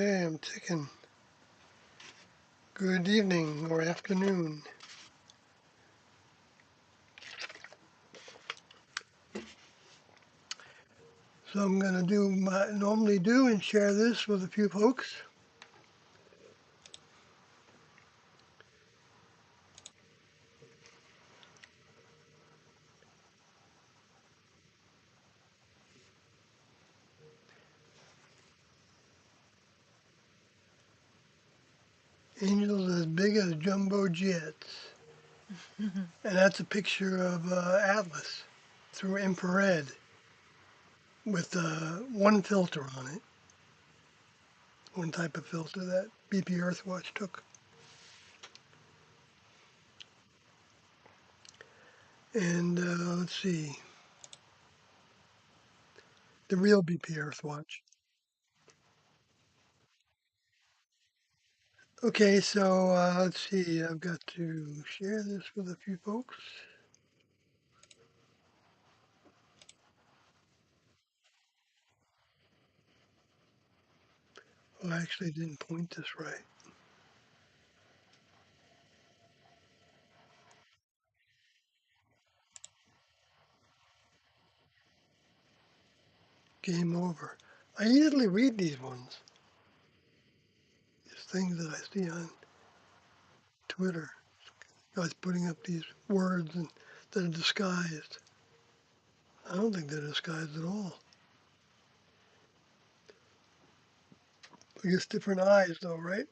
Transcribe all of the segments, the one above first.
Okay, I'm ticking. Good evening or afternoon. So I'm going to do what I normally do and share this with a few folks. Angels as big as jumbo jets. And that's a picture of Atlas through infrared with one filter on it. One type of filter that BP Earthwatch took. And let's see, the real BP Earthwatch. Okay, so let's see, I've got to share this with a few folks. Well, I actually didn't point this right. Game over. I usually read these ones, these things that I see on Twitter. Guys putting up these words and that are disguised. I don't think they're disguised at all. I guess different eyes though, right?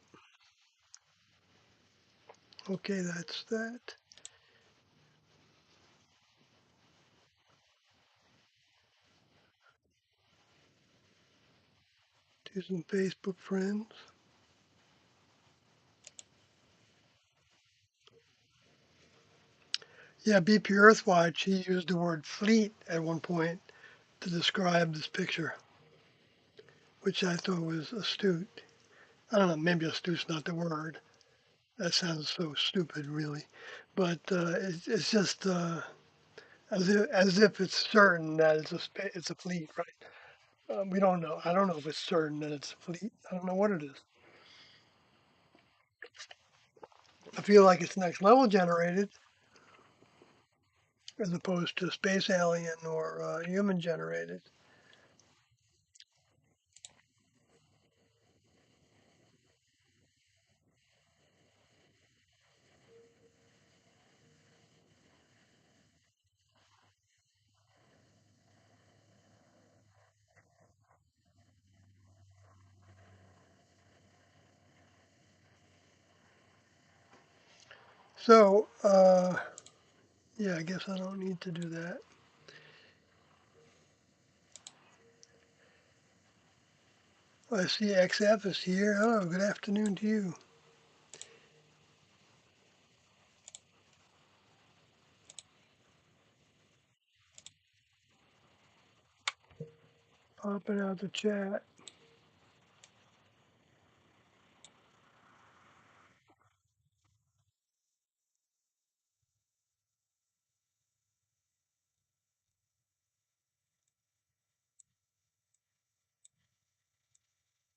Okay, that's that. Do some Facebook friends. Yeah, BP Earthwatch, he used the word fleet at one point to describe this picture, which I thought was astute. I don't know, maybe astute's not the word. That sounds so stupid, really. But it's just as if it's certain that it's a fleet, right? We don't know. I don't know if it's certain that it's a fleet. I don't know what it is. I feel like it's next level generated as opposed to space alien or human generated. So, yeah, I guess I don't need to do that. I see XF is here. Hello, good afternoon to you. Popping out the chat.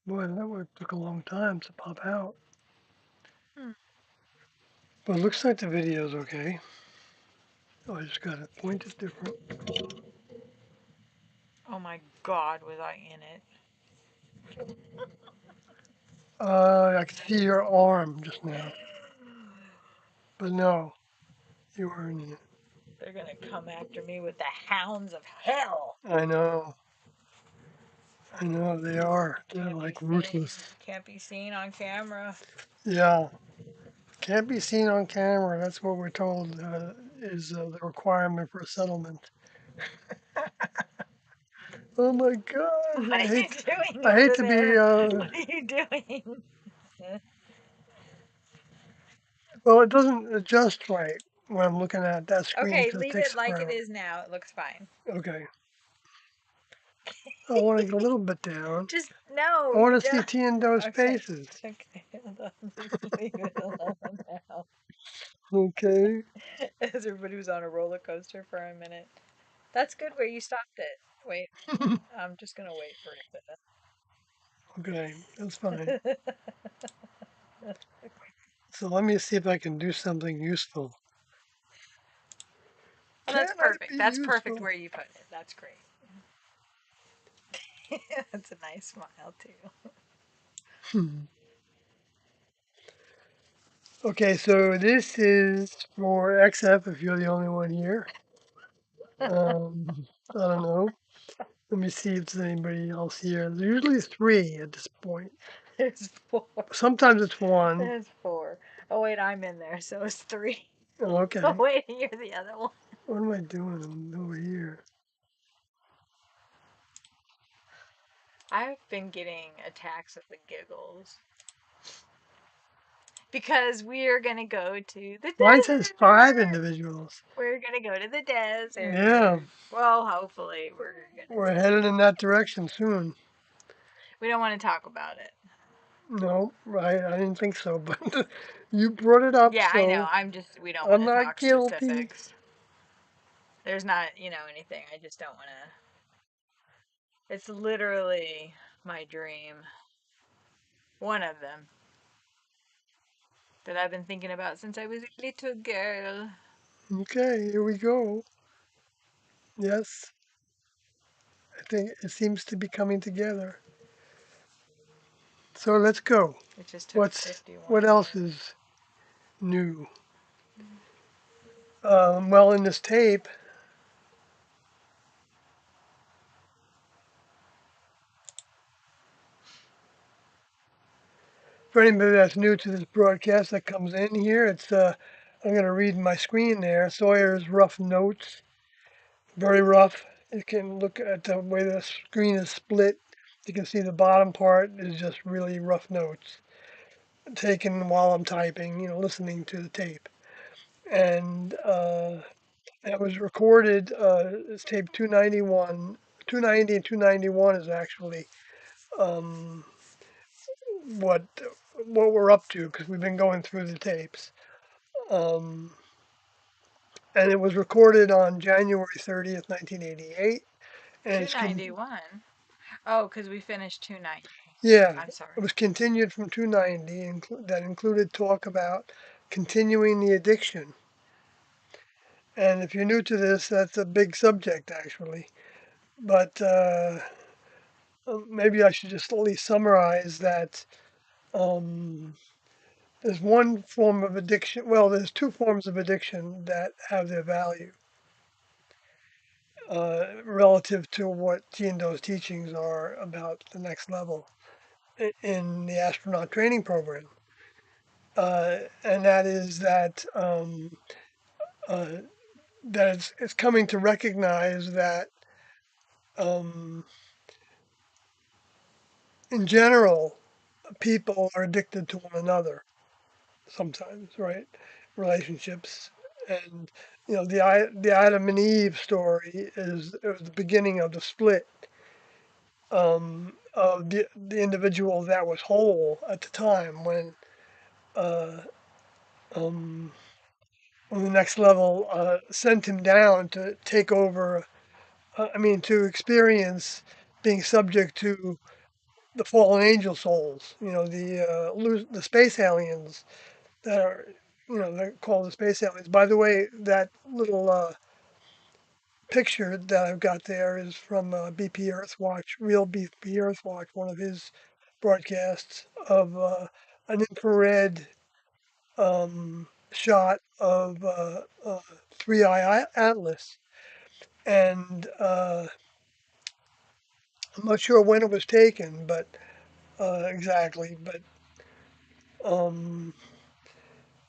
Boy, that one took a long time to pop out. Hmm. But it looks like the video's okay. Oh, I just got it pointed different. Oh my God, was I in it? I could see your arm just now. But no, you weren't in it. They're gonna come after me with the hounds of hell. I know. I know they are. They're Can't be like seen. ruthless. Can't be seen on camera. Yeah. Can't be seen on camera. That's what we're told is the requirement for a settlement. Oh my gosh! What are you doing I hate over to be. there? What are you doing? Well, it doesn't adjust right when I'm looking at that screen Okay, because it leave takes it like it forever. is now. It looks fine. Okay. I want to go a little bit down. Just no, I you want to see don't. Tiendo's Okay. faces. Okay, hold on. Just leave it alone now. Okay. As everybody was on a roller coaster for a minute. That's good where you stopped it. Wait, I'm just gonna wait for it to. Okay, that's fine. So let me see if I can do something useful. Well, that's Can I perfect. be That's perfect useful? where you put it. That's great. That's a nice smile too. Hmm. Okay, so this is for XF if you're the only one here. I don't know. Let me see if there's anybody else here. There's usually three at this point. There's four. Sometimes it's one. There's four. Oh wait, I'm in there, so it's three. Oh, Oh okay. wait, you're the other one. What am I doing? I'm over here. I've been getting attacks of the giggles because we are gonna go to the Mine says 5 desert. individuals. We're gonna go to the Yeah, desert. Well, hopefully we're gonna we're see. headed in that direction soon. We don't want to talk about it. No, right? I didn't think so, but you brought it up, Yeah, I know. so We don't want I'm to not talk guilty. specifics. There's not, anything. I just don't want to. It's literally my dream. One of them that I've been thinking about since I was a little girl. Okay, here we go. Yes, I think it seems to be coming together. So let's go. It just took What 51 else years. is new? Well, in this tape, for anybody that's new to this broadcast that comes in here, I'm going to read my screen there. Sawyer's rough notes, very rough. You can look at the way the screen is split. You can see the bottom part is just really rough notes taken while I'm typing, listening to the tape. And it was recorded, it's tape 291. 290 and 291 is actually um, what what we're up to because we've been going through the tapes. Um, and it was recorded on January 30th, 1988. And it's 291. Oh, because we finished 290. yeah, I'm it sorry. was continued from 290, that included talk about continuing the addiction. And if you're new to this, that's a big subject actually. But maybe I should just at least summarize that um, there's one form of addiction. Well, there's two forms of addiction that have their value relative to what Tiendo's teachings are about the next level in the astronaut training program. And that is uh, that it's coming to recognize that um, in general, people are addicted to one another sometimes, right? Relationships, and the Adam and Eve story is it was the beginning of the split of the individual that was whole at the time uh, um, when the next level sent him down to take over. I mean, to experience being subject to the fallen angel souls. The space aliens that are they're called the space aliens. By the way, that little picture that I've got there is from BP Earthwatch, real BP Earthwatch, one of his broadcasts of an infrared shot of 3I Atlas. And I'm not sure when it was taken, but exactly, but um,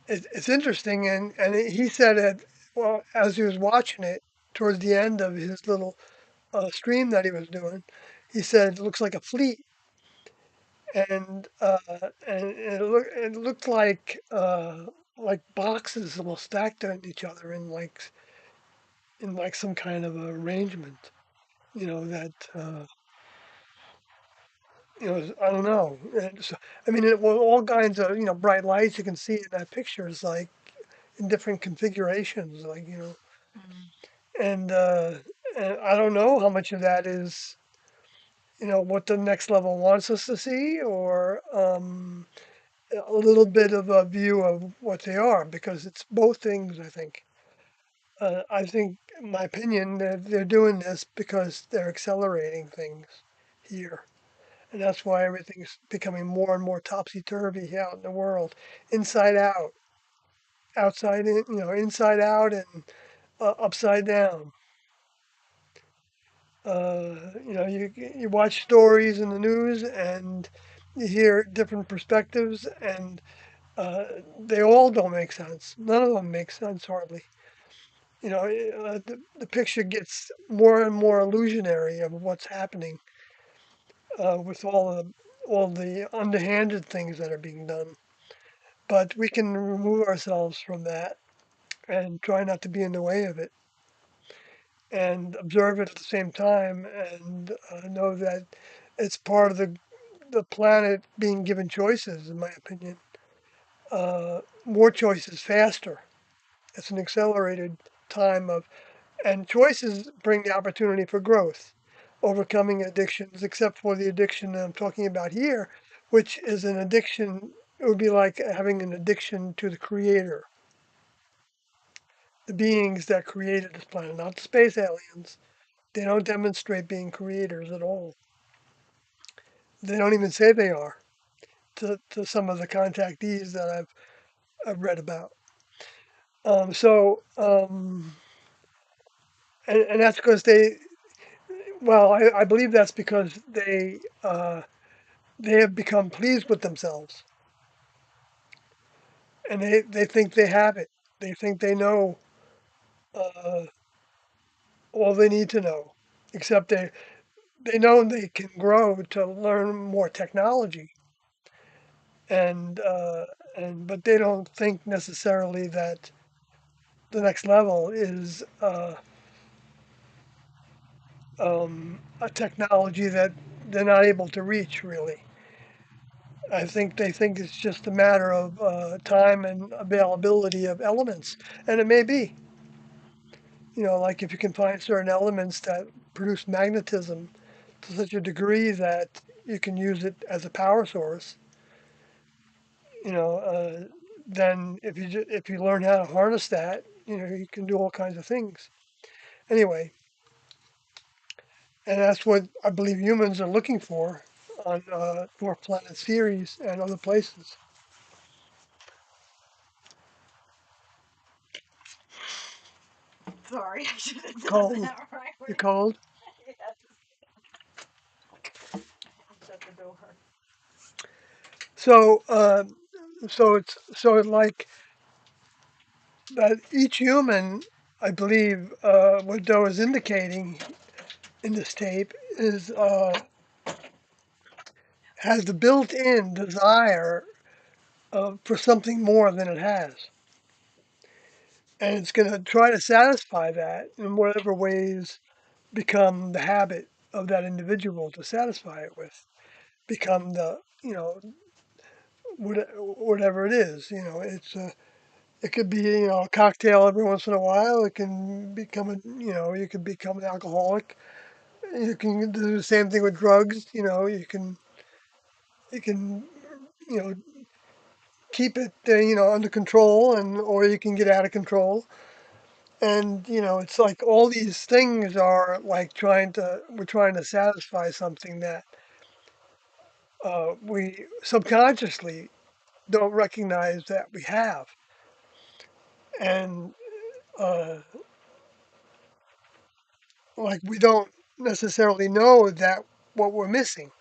it's interesting. And he said that, well, as he was watching it towards the end of his little stream that he was doing, he said it looks like a fleet, and it looked like boxes all stacked on each other in like some kind of arrangement. That I don't know. And so, I mean, it was all kinds of bright lights you can see in that picture is like in different configurations, like Mm. and, uh, and I don't know how much of that is what the next level wants us to see, or a little bit of a view of what they are, because it's both things, I think. I think, in my opinion, they're doing this because they're accelerating things here. And that's why everything's becoming more and more topsy-turvy out in the world, inside out, outside in, inside out and upside down. You watch stories in the news and you hear different perspectives, and uh, they all don't make sense. None of them make sense hardly. The picture gets more and more illusionary of what's happening with all the underhanded things that are being done. But we can remove ourselves from that and try not to be in the way of it and observe it at the same time, and know that it's part of the planet being given choices, in my opinion. More choices faster. It's an accelerated time of, and choices bring the opportunity for growth, overcoming addictions, except for the addiction that I'm talking about here, which is an addiction. It would be like having an addiction to the creator, the beings that created this planet, not the space aliens. They don't demonstrate being creators at all. They don't even say they are to some of the contactees that I've read about. And that's because I believe that's because they have become pleased with themselves, and they think they have it. They think they know uh, all they need to know, except they know they can grow to learn more technology, and uh, and but they don't think necessarily that the next level is a technology that they're not able to reach. Really, I think they think it's just a matter of time and availability of elements, and it may be. Like if you can find certain elements that produce magnetism to such a degree that you can use it as a power source, you know, uh, then if you learn how to harness that, you can do all kinds of things. Anyway, and that's what I believe humans are looking for on Dwarf Planet Ceres and other places. Sorry, I should have done Cold. that right You when cold? yeah, just shut the door. So, it's like that each human, I believe, what Doe is indicating in this tape is has the built-in desire for something more than it has, and it's going to try to satisfy that in whatever ways become the habit of that individual to satisfy it with, become the whatever it is. It could be a cocktail every once in a while. It can become you can become an alcoholic. You can do the same thing with drugs. You can you know keep it under control, and or you can get out of control. And it's like all these things are like we're trying to satisfy something that we subconsciously don't recognize that we have. And uh, like we don't necessarily know that what we're missing,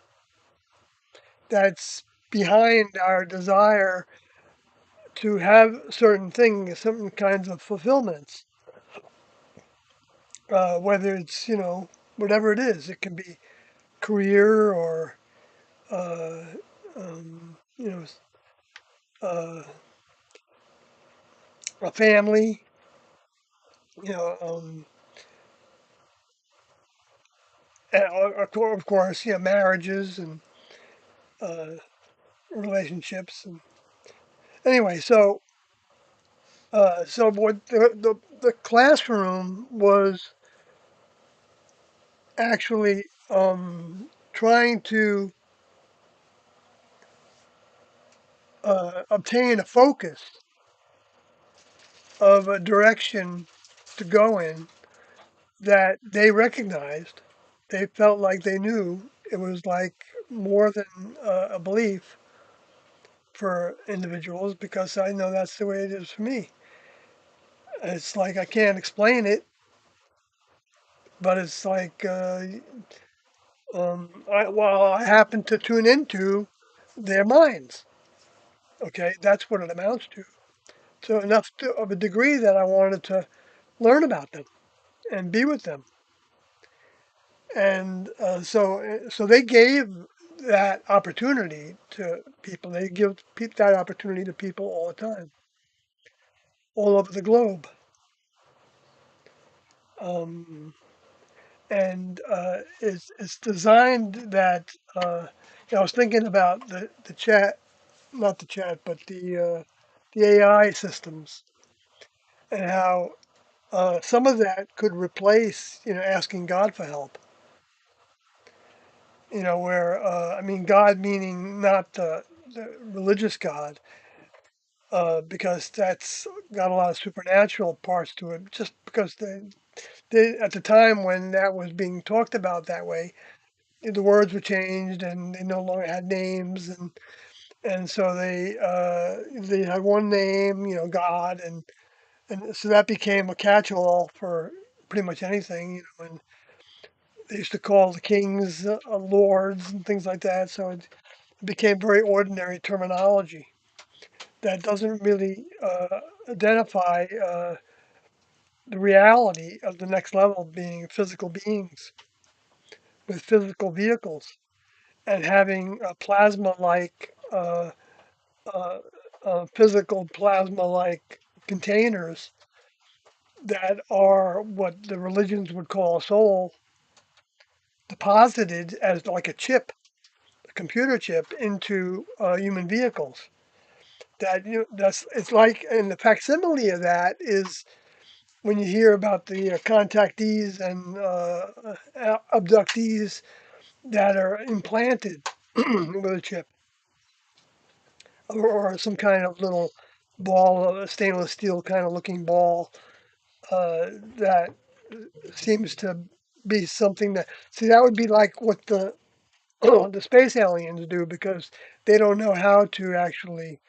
that's behind our desire to have certain things, certain kinds of fulfillments, whether it's whatever it is. It can be career or uh, um, you know uh, a family, you know um, and of course, marriages and uh, relationships. And anyway, so what the classroom was actually trying to obtain a focus of a direction to go in that they recognized. They felt like they knew. It was like more than a belief for individuals because I know that's the way it is for me. It's like I can't explain it, but it's like well, I happen to tune into their minds. Okay, that's what it amounts to. So of a degree that I wanted to learn about them and be with them, and so they gave that opportunity to people. They give that opportunity to people all the time, all over the globe. Um, and it's designed that I was thinking about the chat, not the chat, but the AI systems and how some of that could replace asking God for help. Where I mean God meaning not the religious God, because that's got a lot of supernatural parts to it. Just because they at the time when that was being talked about that way, the words were changed and they no longer had names, and so they had one name, God, and so that became a catch-all for pretty much anything, and they used to call the kings lords and things like that. So it became very ordinary terminology that doesn't really identify the reality of the next level being physical beings with physical vehicles and having a plasma-like uh, physical plasma-like containers that are what the religions would call a soul deposited as like a chip, a computer chip, into human vehicles. That's it's like, and the facsimile of that is when you hear about the contactees and abductees that are implanted with a chip or some kind of little ball, a stainless steel kind of looking ball that seems to be something that see that would be like what the the space aliens do because they don't know how to actually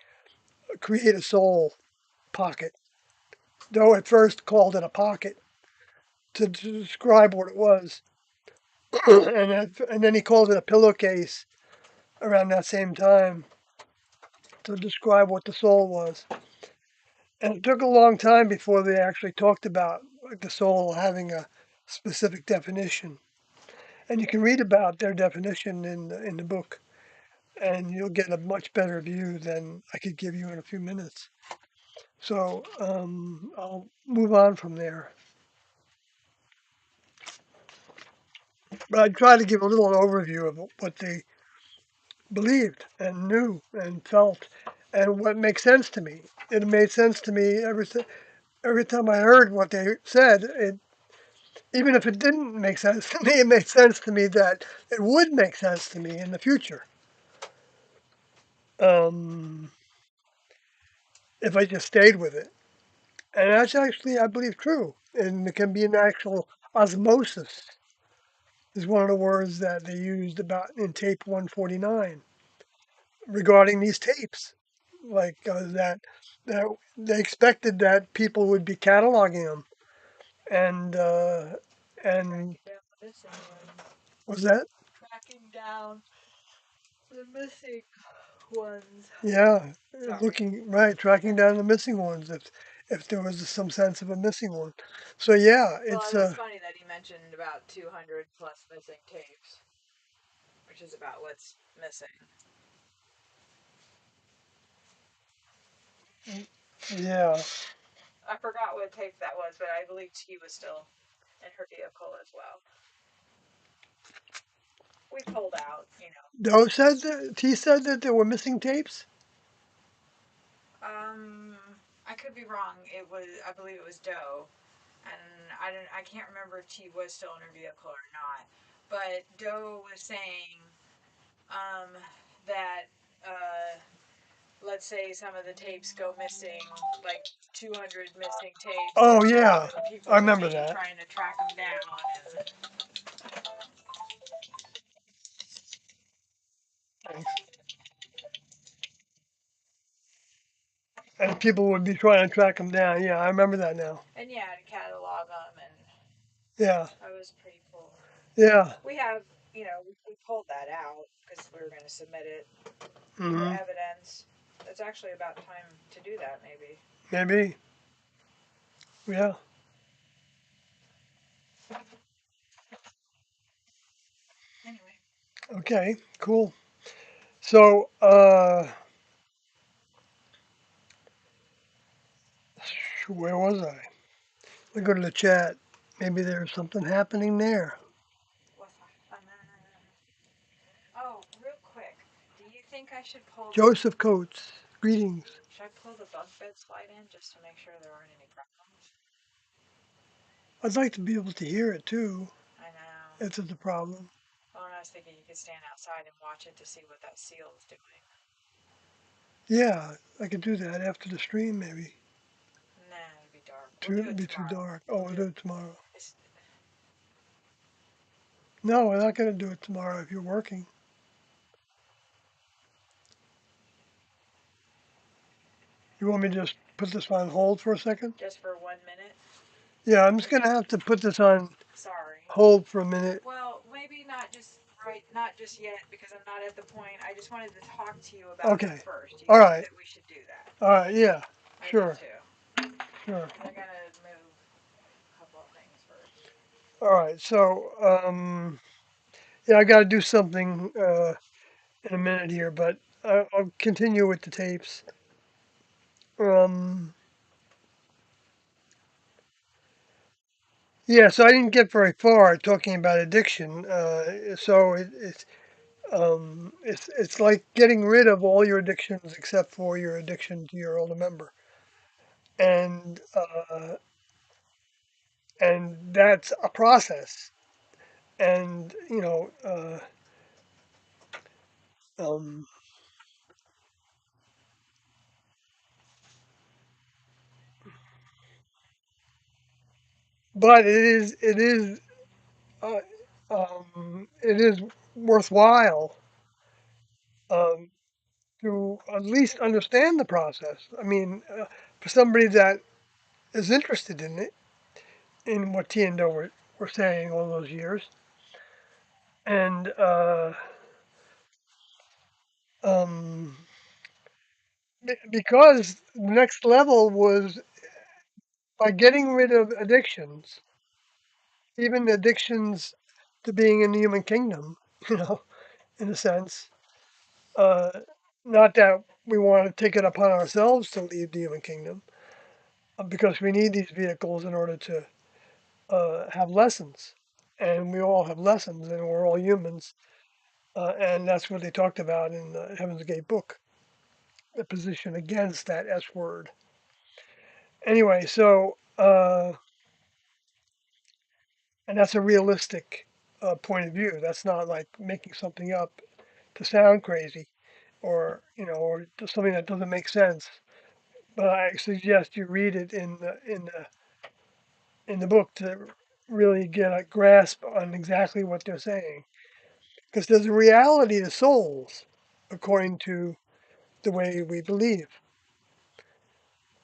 create a soul pocket. Though at first called it a pocket to describe what it was, and then he called it a pillowcase around that same time to describe what the soul was. And it took a long time before they actually talked about like, the soul having a specific definition. And you can read about their definition in the book, and you'll get a much better view than I could give you in a few minutes. So I'll move on from there. But I try to give a little overview of what they believed and knew and felt, and what makes sense to me. It made sense to me every time I heard what they said. Even if it didn't make sense to me, it made sense to me that it would make sense to me in the future. Um, if I just stayed with it. And that's actually, I believe, true. And it can be an actual osmosis, is one of the words that they used about in tape 149 regarding these tapes. Like that they expected that people would be cataloging them. And, and Tracking down the missing ones. was that? Tracking down the missing ones. Yeah, Sorry. looking, right, tracking down the missing ones if there was some sense of a missing one. So yeah, Well, it's it was funny that he mentioned about 200 plus missing tapes, which is about what's missing. yeah. I forgot what tape that was, but I believe she was still in her vehicle as well. We pulled out, Doe said that he said that there were missing tapes. Um, I could be wrong. I believe it was Doe, and I can't remember if she was still in her vehicle or not. but Doe was saying um, that let's say some of the tapes go missing, like 200 missing tapes, Oh yeah, and people I would remember be that. trying to track them down. Thanks. And people would be trying to track them down. Yeah, I remember that now. And yeah, to catalog them, and Yeah, that was pretty cool. yeah. We have, we pulled that out because we were going to submit it for Hmm. evidence. It's actually about time to do that, maybe. Maybe. Yeah. Anyway, Okay. Cool. So, where was I? We go to the chat. Maybe there's something happening there. what's that? Oh, real quick, do you think I should pull the Joseph Coates. Greetings. should I pull the bunk bed slide in just to make sure there aren't any problems? I'd like to be able to hear it too. I know. If it's a problem. Well, and I was thinking you could stand outside and watch it to see what that seal is doing. Yeah, I could do that after the stream, maybe. Nah, it'd be dark. We'll Too, do it'd it be too tomorrow. dark. Oh, we'll do it tomorrow. It's, No, we're not going to do it tomorrow if you're working. You want me to just put this on hold for a second? just for 1 minute. Yeah, I'm just going to have to put this on Sorry. hold for a minute. Well, maybe not just yet, because I'm not at the point. I just wanted to talk to you about it Okay. first. Do you All think right. that we should do that? All right. Yeah. I Sure. do too. Sure. I gotta move a couple of things first. All right. So, yeah, I got to do something in a minute here, but I'll continue with the tapes. Um, yeah, so I didn't get very far talking about addiction. It's like getting rid of all your addictions except for your addiction to your older member, and that's a process. And um, but uh, it is worthwhile um, to at least understand the process. I mean, for somebody that is interested in it, in what T and O were saying all those years, and um, because the next level was by getting rid of addictions, even addictions to being in the human kingdom, you know, in a sense. Uh, Not that we want to take it upon ourselves to leave the human kingdom, because we need these vehicles in order to have lessons. And we all have lessons, and we're all humans. And that's what they talked about in the Heaven's Gate book, the position against that S word. Anyway, so, and that's a realistic point of view. That's not like making something up to sound crazy or just something that doesn't make sense. But I suggest you read it in the book to really get a grasp on exactly what they're saying. Because there's a reality to souls, according to the way we believe,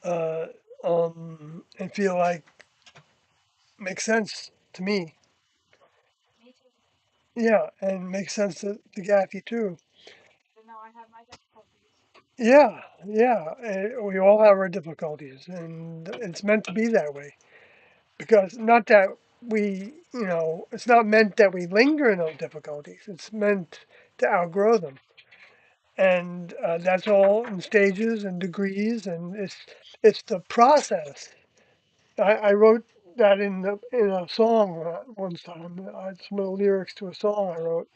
uh, and feel like makes sense to me. Me too. Yeah, and makes sense to Gaffy too. But no, I have my difficulties. Yeah, yeah, we all have our difficulties, and it's meant to be that way. Because not that it's not meant that we linger in those difficulties. It's meant to outgrow them, and that's all in stages and degrees, and it's the process. I wrote that in a song one time. Some of the lyrics to a song I wrote.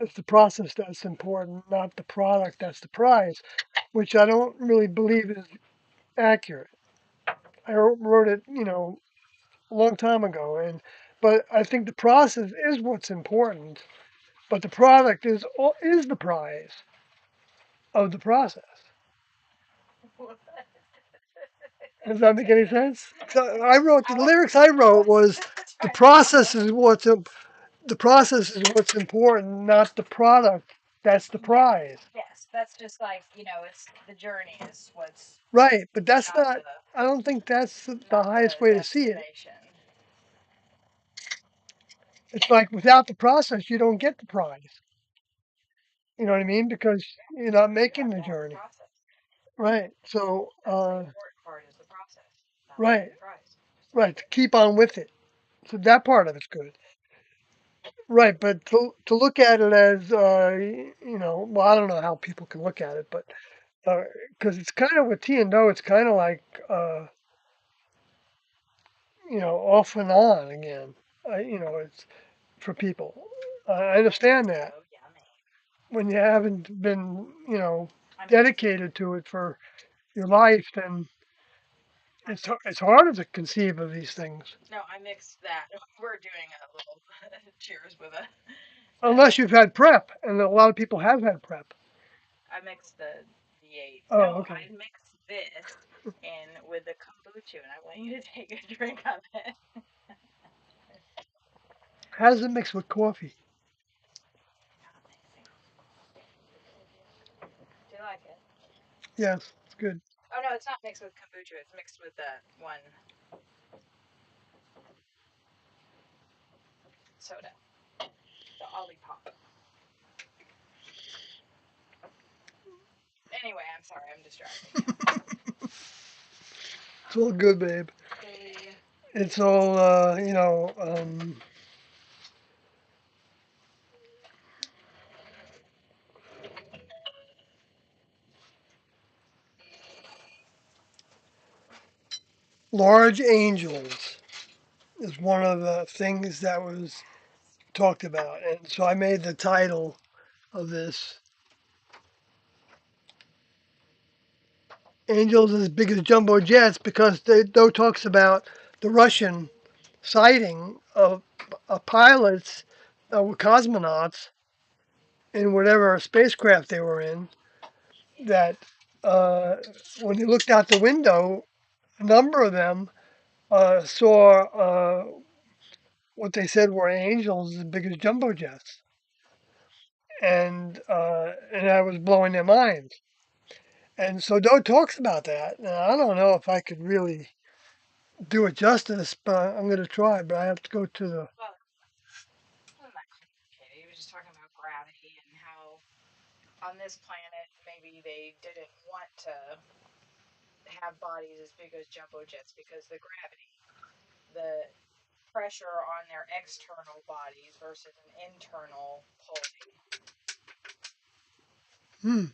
It's the process that's important, not the product that's the prize, which I don't really believe is accurate. I wrote it, a long time ago, and but I think the process is what's important. But the product is the prize of the process. Does that make any sense? So I wrote the lyrics. I wrote was the process is the process is what's important, not the product. That's the prize. Yes, that's just like, it's the journey is what's Right, but that's not not. the I don't think that's the not highest the way to see it. destination. It's like without the process, you don't get the prize. You know what I mean? Because you're not You making have the to have the journey. process. Right. So, That's the important part is the process, not right, the prize. right. To keep on with it. So that part of it's good. Right, but to look at it as, well, I don't know how people can look at it, but because it's kind of with T and O, it's kind of like, off and on again. It's for people. I understand that Oh, yummy. when you haven't been, I mixed, dedicated to it for your life, then it's harder to conceive of these things no, I mixed that. We're doing a little cheers with a. unless you've had prep, and a lot of people have had prep. I mixed the V8. Oh, No, okay. I mixed this in with the kombucha, and I want you to take a drink of it. How does it mix with coffee? Amazing. Do you like it? Yes, it's good. Oh no, it's not mixed with kombucha. It's mixed with that one soda, the Olipop. Anyway, I'm sorry, I'm distracting you. It's all good, babe. Silly. It's all, large angels is one of the things that was talked about. And so I made the title of this Angels as Big as Jumbo Jets because though talks about the Russian sighting of pilots, cosmonauts in whatever spacecraft they were in, that uh, when they looked out the window, a number of them saw what they said were angels as big as jumbo jets, and that was blowing their minds. And so Doe talks about that. Now, I don't know if I could really do it justice, but I'm going to try. But I have to go to the. Well, it wasn't that complicated. He was just talking about gravity and how on this planet maybe they didn't want to have bodies as big as jumbo jets because the gravity, the pressure on their external bodies versus an internal pulling. Hmm.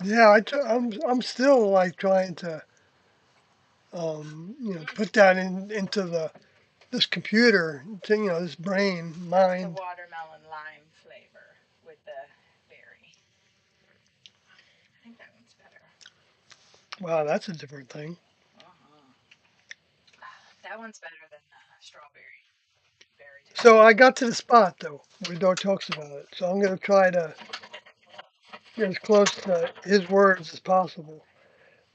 Yeah, I'm still like trying to put that into this computer, this brain, The mind. watermelon lime flavor with the berry. I think that one's better. Wow, that's a different thing. Uh-huh. That one's better than the strawberry berry taste. So I got to the spot though where Doe talks about it. So I'm gonna try to get as close to his words as possible.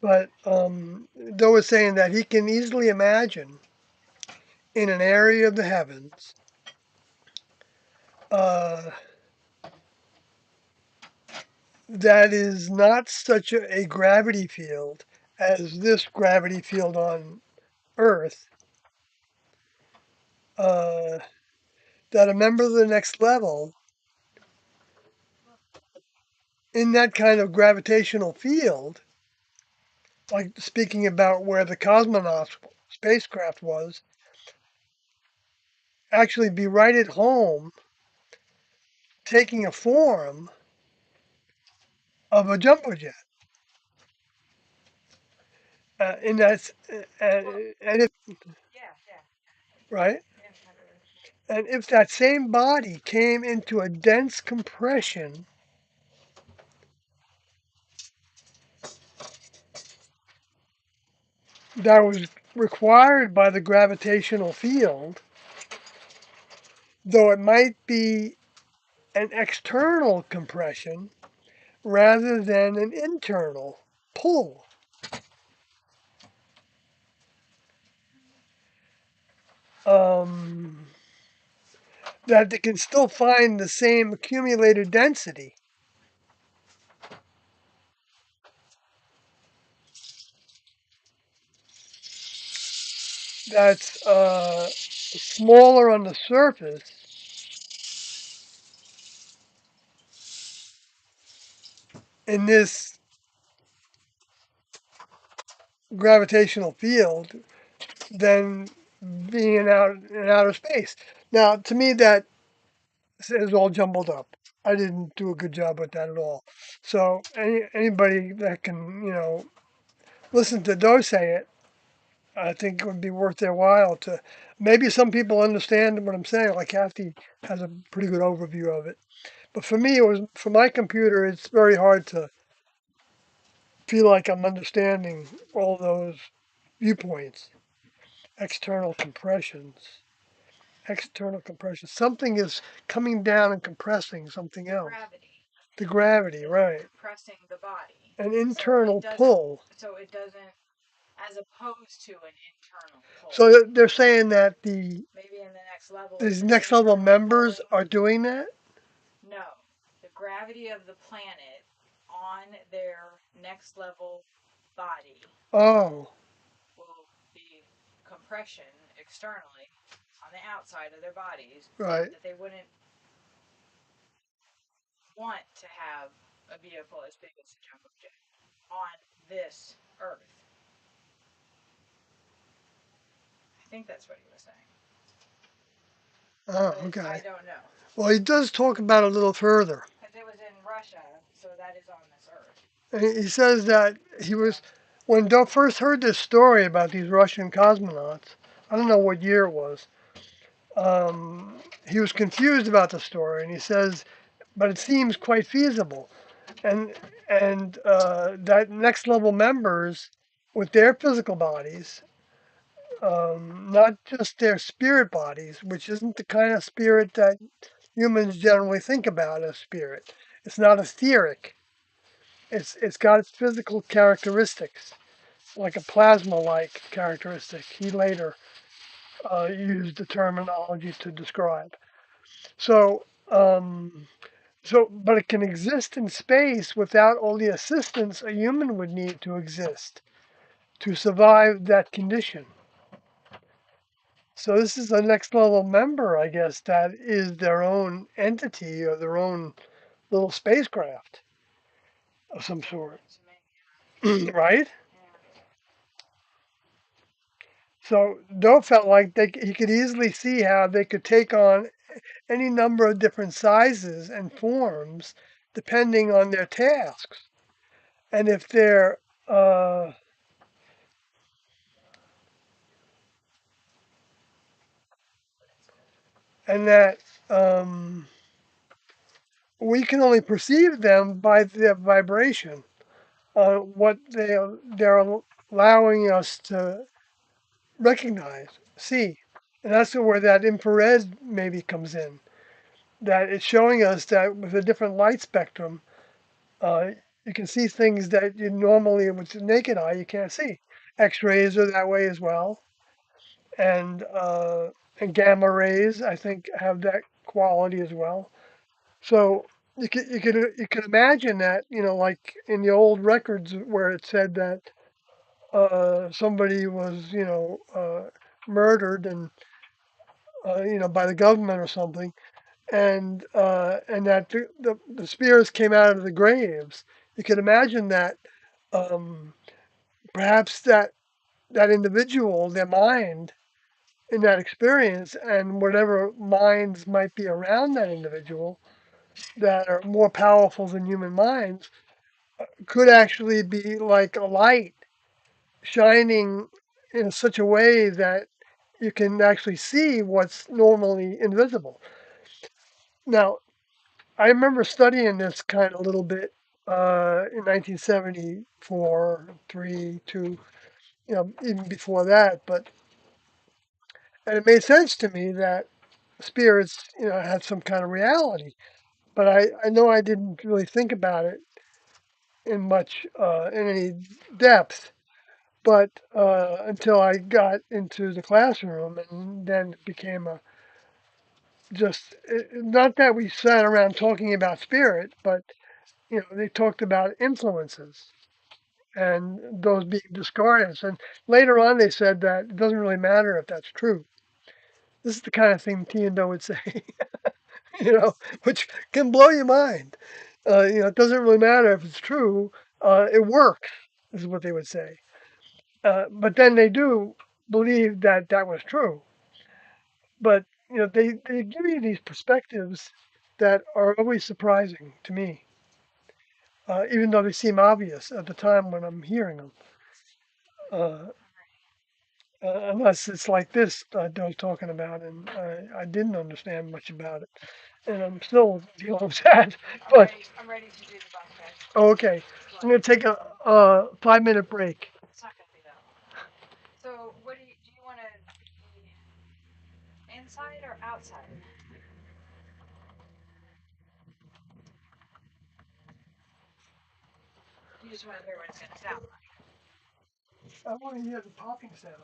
But Doe was saying that he can easily imagine in an area of the heavens uh, that is not such a gravity field as this gravity field on Earth. Uh, that a member of the next level in that kind of gravitational field, like speaking about where the cosmonauts spacecraft was, actually be right at home taking a form of a jumbo jet. In that, Well, and if yeah, yeah. right, Yeah, never. and if that same body came into a dense compression that was required by the gravitational field, though it might be an external compression rather than an internal pull. Um, that they can still find the same accumulated density. That's smaller on the surface in this gravitational field than being in outer space. Now, to me, that is all jumbled up. I didn't do a good job with that at all. So anybody that can, listen to Doe say it, I think it would be worth their while to. Maybe some people understand what I'm saying. Like Kathy has a pretty good overview of it. But for me, it was for my computer. It's very hard to feel like I'm understanding all those viewpoints. External compressions. External compression. Something is coming down and compressing something else. Gravity. The gravity, right. Compressing the body. An internal pull. So it doesn't, as opposed to an internal pull. So they're saying that Maybe in the next level. these next level members are doing that? No. The gravity of the planet on their next level body Oh, will be compression externally on the outside of their bodies right. that they wouldn't want to have a vehicle as big as a jumbo jet on this Earth. I think that's what he was saying. Oh, But I okay. don't know. Well, he does talk about it a little further. Because it was in Russia, so that is on this Earth. And he says that he was, when Doe first heard this story about these Russian cosmonauts, I don't know what year it was, he was confused about the story, and he says, but it seems quite feasible. And that next level members with their physical bodies, not just their spirit bodies, which isn't the kind of spirit that humans generally think about as spirit. It's not etheric. It's got its physical characteristics, like a plasma-like characteristic. He later used the terminology to describe. So, but it can exist in space without all the assistance a human would need to exist to survive that condition. So this is a next level member, I guess, that is their own entity or their own little spacecraft of some sort, right? Yeah. So Doe felt like he could easily see how they could take on any number of different sizes and forms depending on their tasks. And if they're and that we can only perceive them by their vibration on what they're allowing us to recognize, see. And that's where that infrared maybe comes in. That it's showing us that with a different light spectrum, uh, you can see things that you normally with the naked eye you can't see. X-rays are that way as well, and gamma rays I think have that quality as well. So you could imagine that, like in the old records where it said that somebody was murdered and by the government or something, and that the spirits came out of the graves. You could imagine that um, perhaps that individual, their mind in that experience, and whatever minds might be around that individual that are more powerful than human minds, could actually be like a light shining in such a way that you can actually see what's normally invisible. Now, I remember studying this kind of a little bit in 1974, 3, 2. even before that. And it made sense to me that spirits, had some kind of reality. But I know I didn't really think about it in any depth. But until I got into the classroom, and then it became not that we sat around talking about spirit, but they talked about influences and those being discarded. And later on, they said that it doesn't really matter if that's true. This is the kind of thing Tiendo would say, you know, which can blow your mind. It doesn't really matter if it's true. It works, is what they would say. But then they do believe that that was true. But they give you these perspectives that are always surprising to me, even though they seem obvious at the time when I'm hearing them. Uh, unless it's like this I was talking about, and I didn't understand much about it, and I'm still dealing with that. But I'm ready to do the buffet. okay, I'm gonna take a 5-minute break. It's not gonna be that long. So, what do you want to be inside or outside? You just want to hear what it's gonna sound like. I want to hear the popping sound.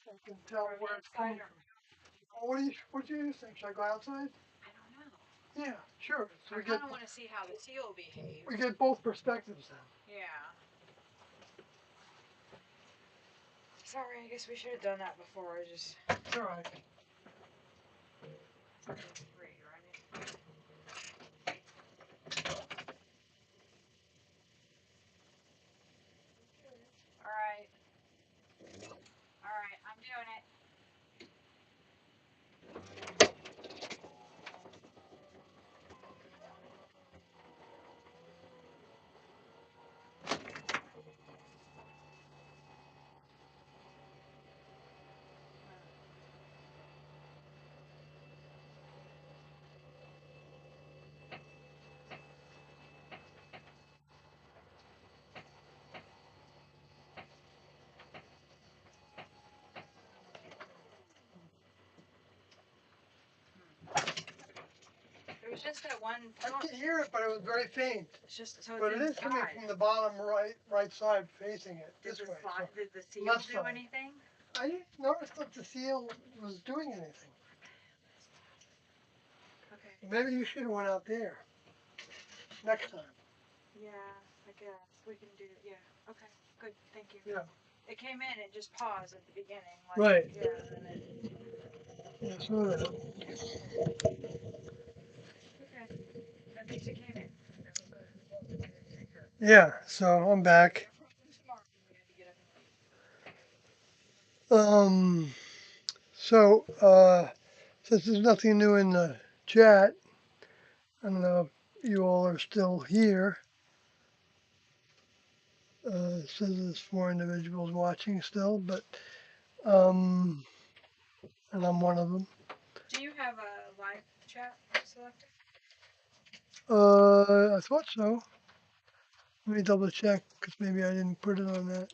I can tell From where it's inside coming or from. What do you think? Should I go outside? I don't know. Yeah, sure. So I kind of want to see how the seal behaves. we get both perspectives then. Yeah. Sorry, I guess we should have done that before. I just It's all right. three, right? All right. All right. I'm doing it. It was just that one. I could hear it, but it was very faint. It's just so. But it is coming from the bottom right side, facing it this way. So Did the seal left do side. anything? I didn't notice that the seal was doing anything. Okay. Maybe you should have went out there next time. Yeah, I guess we can do. Yeah. Okay. Good. Thank you. Yeah. It came in. It just paused at the beginning. Like, Right. Yeah. And then Yeah, so that. okay. At least it came in. Yeah. So I'm back. Smart. We had to get up and leave. Um. So since there's nothing new in the chat, I don't know if you all are still here. It says there's 4 individuals watching still, but um, and I'm one of them. Do you have a live chat selected? I thought so. Let me double check because maybe I didn't put it on that.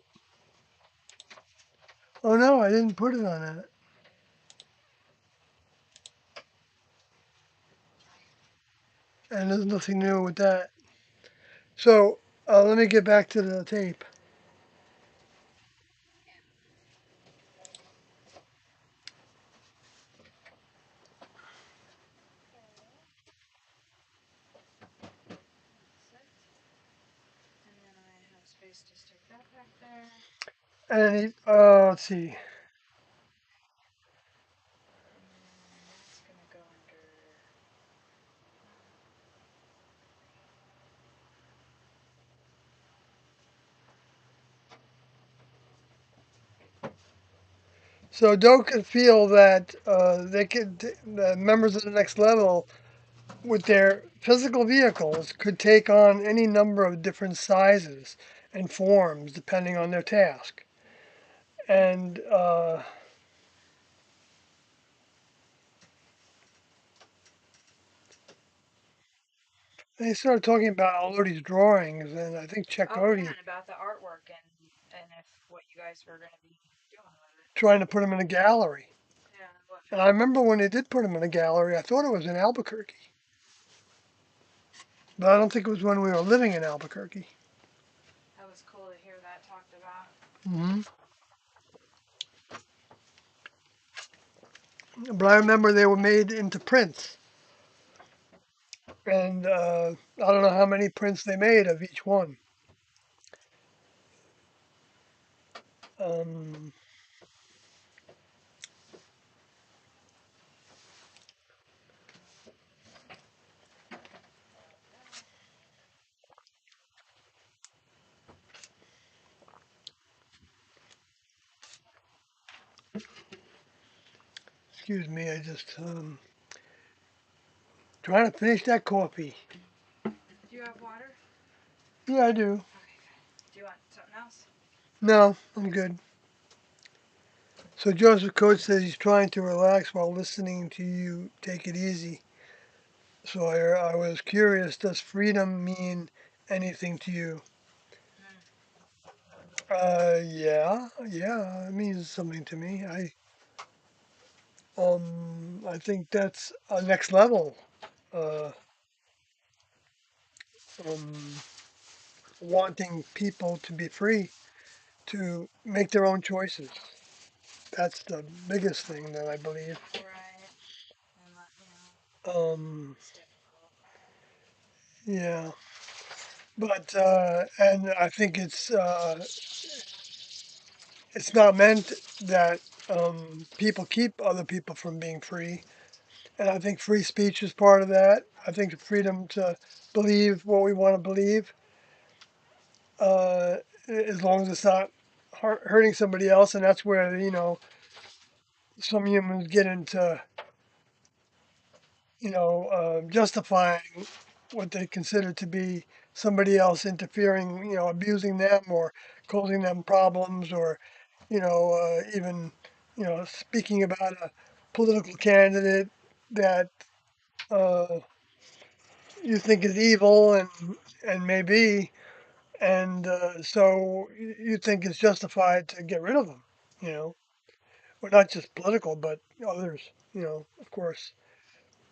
Oh no, I didn't put it on that. And there's nothing new with that. So let me get back to the tape. That's it. And then I have space to stick that back there. And let's see. And that's gonna go under. So Doe could feel that the members of the next level with their physical vehicles could take on any number of different sizes and forms depending on their task. And they started talking about Odie's drawings, and I think Chuck Oh yeah, Odie. and about the artwork and and if what you guys were going to be doing with it. trying to put him in a gallery. Yeah, what And I remember when they did put him in a gallery, I thought it was in Albuquerque. But I don't think it was when we were living in Albuquerque. that was cool to hear that talked about. Hmm. But I remember they were made into prints. And I don't know how many prints they made of each one. Um, excuse me, I just trying to finish that coffee. Do you have water? Yeah, I do. Okay, good. Do you want something else? No, I'm good. So Joseph Coates says he's trying to relax while listening to you. Take it easy. So I was curious, does freedom mean anything to you? Mm. Yeah, it means something to me. I think that's a next level. Uh, um, Wanting people to be free to make their own choices. That's the biggest thing that I believe. Right. And let, Um, it's difficult. yeah, but and I think it's not meant that people keep other people from being free. And I think free speech is part of that. I think the freedom to believe what we want to believe, uh, as long as it's not hurting somebody else. And that's where, some humans get into, justifying what they consider to be somebody else interfering, abusing them or causing them problems or, even, speaking about a political candidate that uh, you think is evil and maybe, and so you think it's justified to get rid of them, you know, or not just political, but others, of course,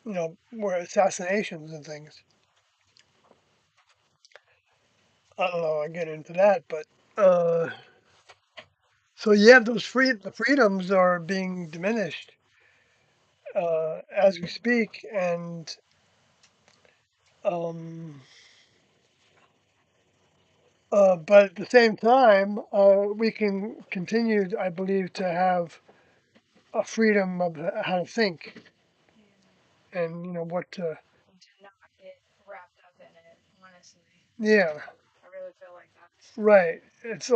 where assassinations and things. I don't know. I get into that, but uh, so yeah, the freedoms are being diminished as we speak, and um, but at the same time, we can continue, I believe, to have a freedom of how to think Yeah. and what to. And to not get wrapped up in it, honestly. Yeah, I really feel like that's right. It's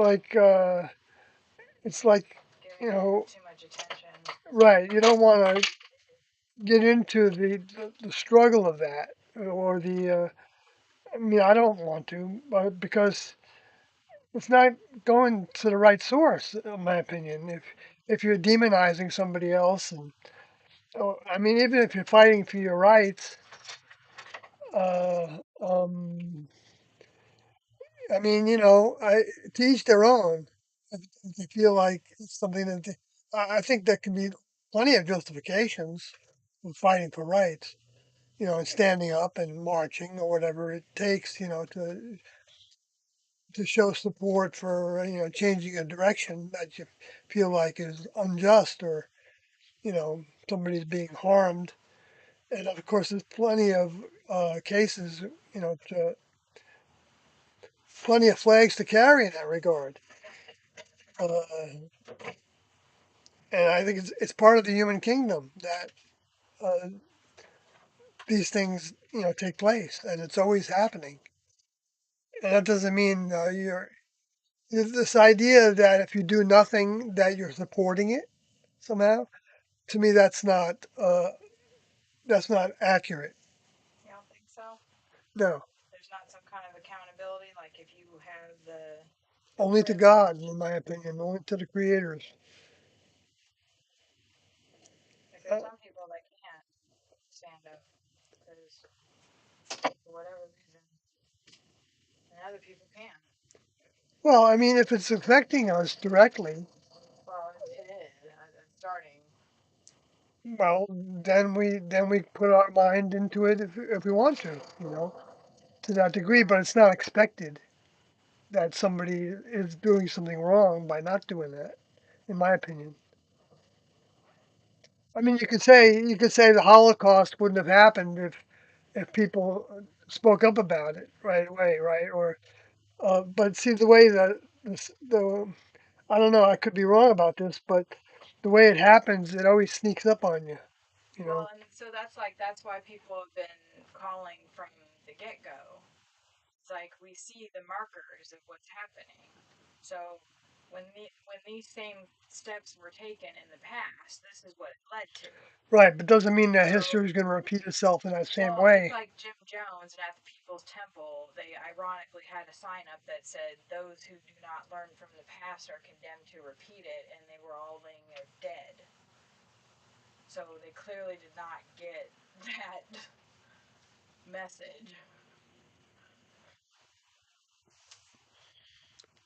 like giving you it know, too much attention. right. You don't want to get into the struggle of that or the. I mean, I don't want to, but because it's not going to the right source, in my opinion. If you're demonizing somebody else, and I mean, even if you're fighting for your rights, uh, um, I mean, to each their own. If you feel like it's something that I think there can be plenty of justifications for fighting for rights, and standing up and marching or whatever it takes, to show support for changing a direction that you feel like is unjust or somebody's being harmed. And of course, there's plenty of cases, plenty of flags to carry in that regard. Uh, and I think it's part of the human kingdom that uh, these things take place, and it's always happening. And that doesn't mean this idea that if you do nothing that you're supporting it somehow. To me, that's not accurate. You don't think so? No, There's not some kind of accountability, like if you have the only to God, privilege. in my opinion, only to the creators. Like there's Uh, some people that can't stand up because for whatever reason, and other people can. Well, I mean, if it's affecting us directly, Well, it is. It's starting. well, then we put our mind into it if we want to, to that degree. But it's not expected that somebody is doing something wrong by not doing that, in my opinion. I mean, you could say the Holocaust wouldn't have happened if people spoke up about it right away, right? Or but see the way that the I don't know, I could be wrong about this, but the way it happens, it always sneaks up on you, you Well, know. and so that's why people have been calling from the get go. It's like we see the markers of what's happening. So when these same steps were taken in the past, this is what it led to. Right, but doesn't mean that So, history is going to repeat itself in that same well, it's way. like Jim Jones and at the People's Temple, they ironically had a sign up that said, "Those who do not learn from the past are condemned to repeat it," and they were all laying there dead. So they clearly did not get that message.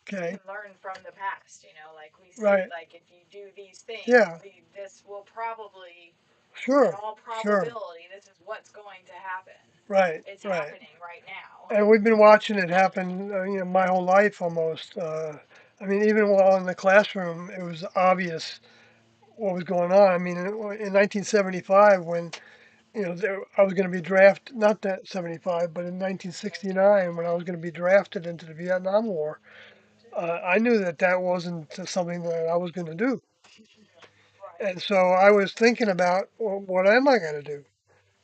You Okay, can learn from the past, like we see, right, like if you do these things, yeah, this will probably, in sure, all sure, probability, this is what's going to happen. right, It's right. happening right now. And we've been watching it happen, my whole life almost. I mean, even while in the classroom, it was obvious what was going on. I mean, in 1975, when I was going to be drafted, not that 75, but in 1969, when I was going to be drafted into the Vietnam War, I knew that that wasn't something that I was going to do. Right. And so I was thinking about, well, what am I going to do?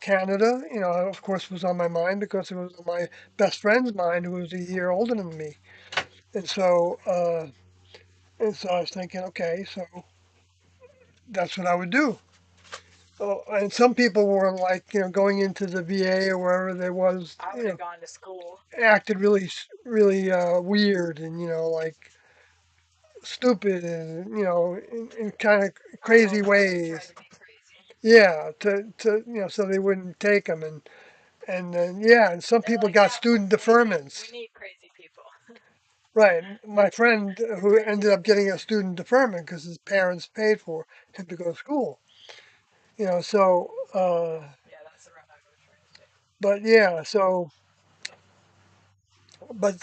Canada, of course, was on my mind because it was on my best friend's mind who was a year older than me. And so, I was thinking, okay, so that's what I would do. Oh, and some people were like, going into the VA or wherever there was, I would have gone to school. acted really, really weird and, like stupid and, in kind of Oh, crazy really tried ways. to be crazy. Yeah, so they wouldn't take them. And then, yeah, and some They're people like, got yeah, student we deferments. need crazy people. Right. My friend The who crazy ended up people. getting a student deferment because his parents paid for him to go to school. So, Yeah, that's the route I would try to take. but yeah, but,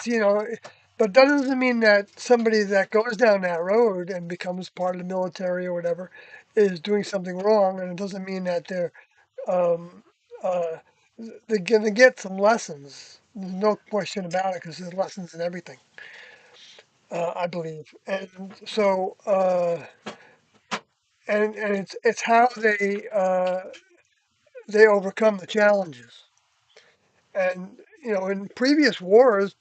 but that doesn't mean that somebody that goes down that road and becomes part of the military or whatever is doing something wrong. And it doesn't mean that um, uh, they're going to get some lessons. There's no question about it because there's lessons in everything, I believe. And so, and it's how they overcome the challenges. And in previous wars,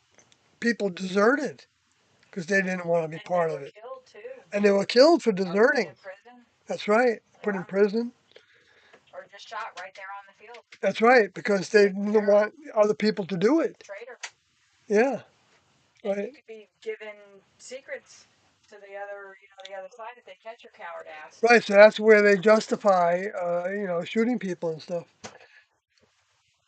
people deserted because they didn't want to be And they part of were it, killed too, and they were killed for or put deserting. in prison. That's right, put in Yeah, prison. or just shot right there on the field, That's right, because they taken didn't care of. want other people to do it. Traitor. Yeah, And you right, could be given secrets to the other side if they catch your coward ass. right. So that's where they justify, shooting people and stuff.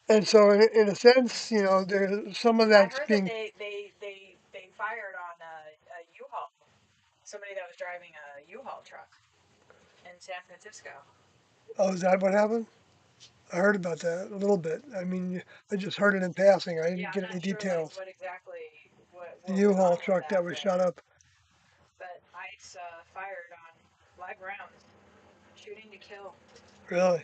And so, in a sense, there's some of I that's heard that being. they fired on a U-Haul, somebody that was driving a U-Haul truck in San Francisco. Oh, is that what happened? I heard about that a little bit. I mean, I just heard it in passing. I Yeah, didn't I'm get any not sure like details. what exactly The what went U-Haul on with truck that, that was but shot up. ICE fired on live rounds, shooting to kill. Really?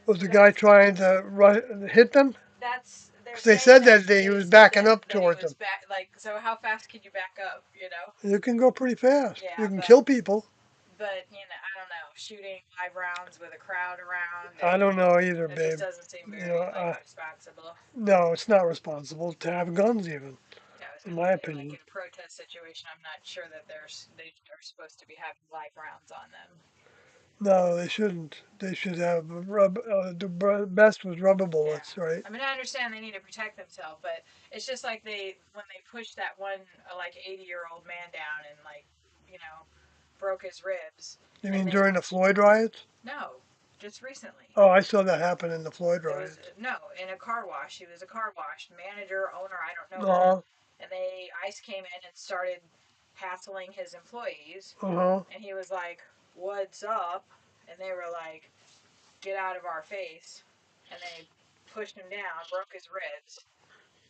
Was the guy That's trying to hit them? they're 'Cause they saying said that that he they was said backing up that he towards was them. back. Like, so how fast can you back up? You can go pretty fast. You Yeah, can kill people. but I don't know, shooting live rounds with a crowd around, I and don't know either, it just babe. doesn't seem You know, very like responsible. no, it's not responsible to have guns, even, Yeah, I was in gonna my say, like opinion. in a protest situation, I'm not sure that they are supposed to be having live rounds on them. No, they shouldn't. They should have best was rubber Yeah. bullets, right? I mean, I understand they need to protect themselves, but it's just like when they pushed that one like 80-year-old man down and like, you know, broke his ribs, You and mean then during the Floyd riots? no, just recently. Oh, I saw that happen in the Floyd It was riots. no in a car wash. He was a car wash manager, owner, I don't know what, No, and ICE came in and started hassling his employees, Uh-huh. and he was like, "What's up?" And they were like, "Get out of our face," and they pushed him down, broke his ribs,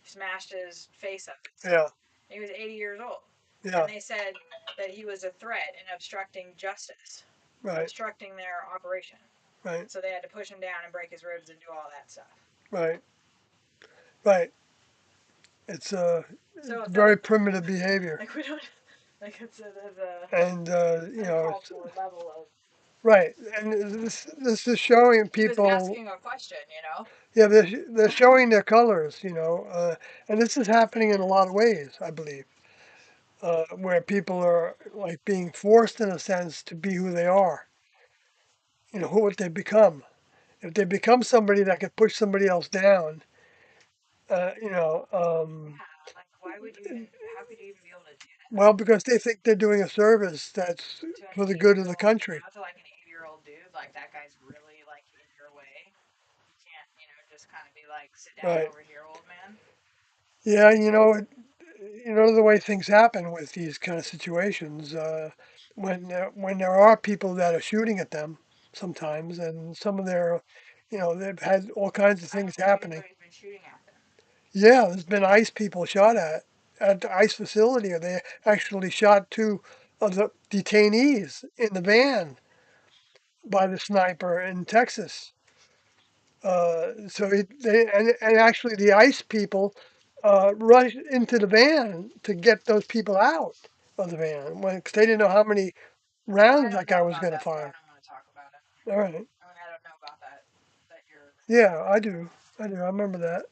smashed his face up. Yeah. He was 80 years old. Yeah. And they said that he was a threat and obstructing justice, Right. obstructing their operation. Right. So they had to push him down and break his ribs and do all that stuff. Right. Right. It's So very primitive behavior. like we don't like it's a And you know, uncalled for level of. right. And this is showing He was people. asking a question, you know. Yeah, they're showing their colors. You know, and this is happening in a lot of ways, I believe, where people are like being forced, in a sense, to be who they are. You know, what they become. If they become somebody that could push somebody else down, you know, Yeah, like why would you even? How could you even be able to do that well, because they think they're doing a service that's to an for the good of the 80-year-old? country. To like an 80-year-old dude, like that guy's really like in your way. You can't, just kind of be like, sit down Right. over here, old man. Yeah, you know the way things happen with these kind of situations. When there are people that are shooting at them, sometimes, and some of their, you know, they've had all kinds of I don't things think happening. anybody's been shooting at them. Yeah, there's been ICE people shot at the ICE facility. They actually shot two of the detainees in the van by the sniper in Texas. And actually the ICE people rushed into the van to get those people out of the van because they didn't know how many I rounds don't that guy know was about going to that, so I fire. don't want to talk about it. All right. I mean, I don't know about that. That you're. Yeah, I do. I do. I remember that.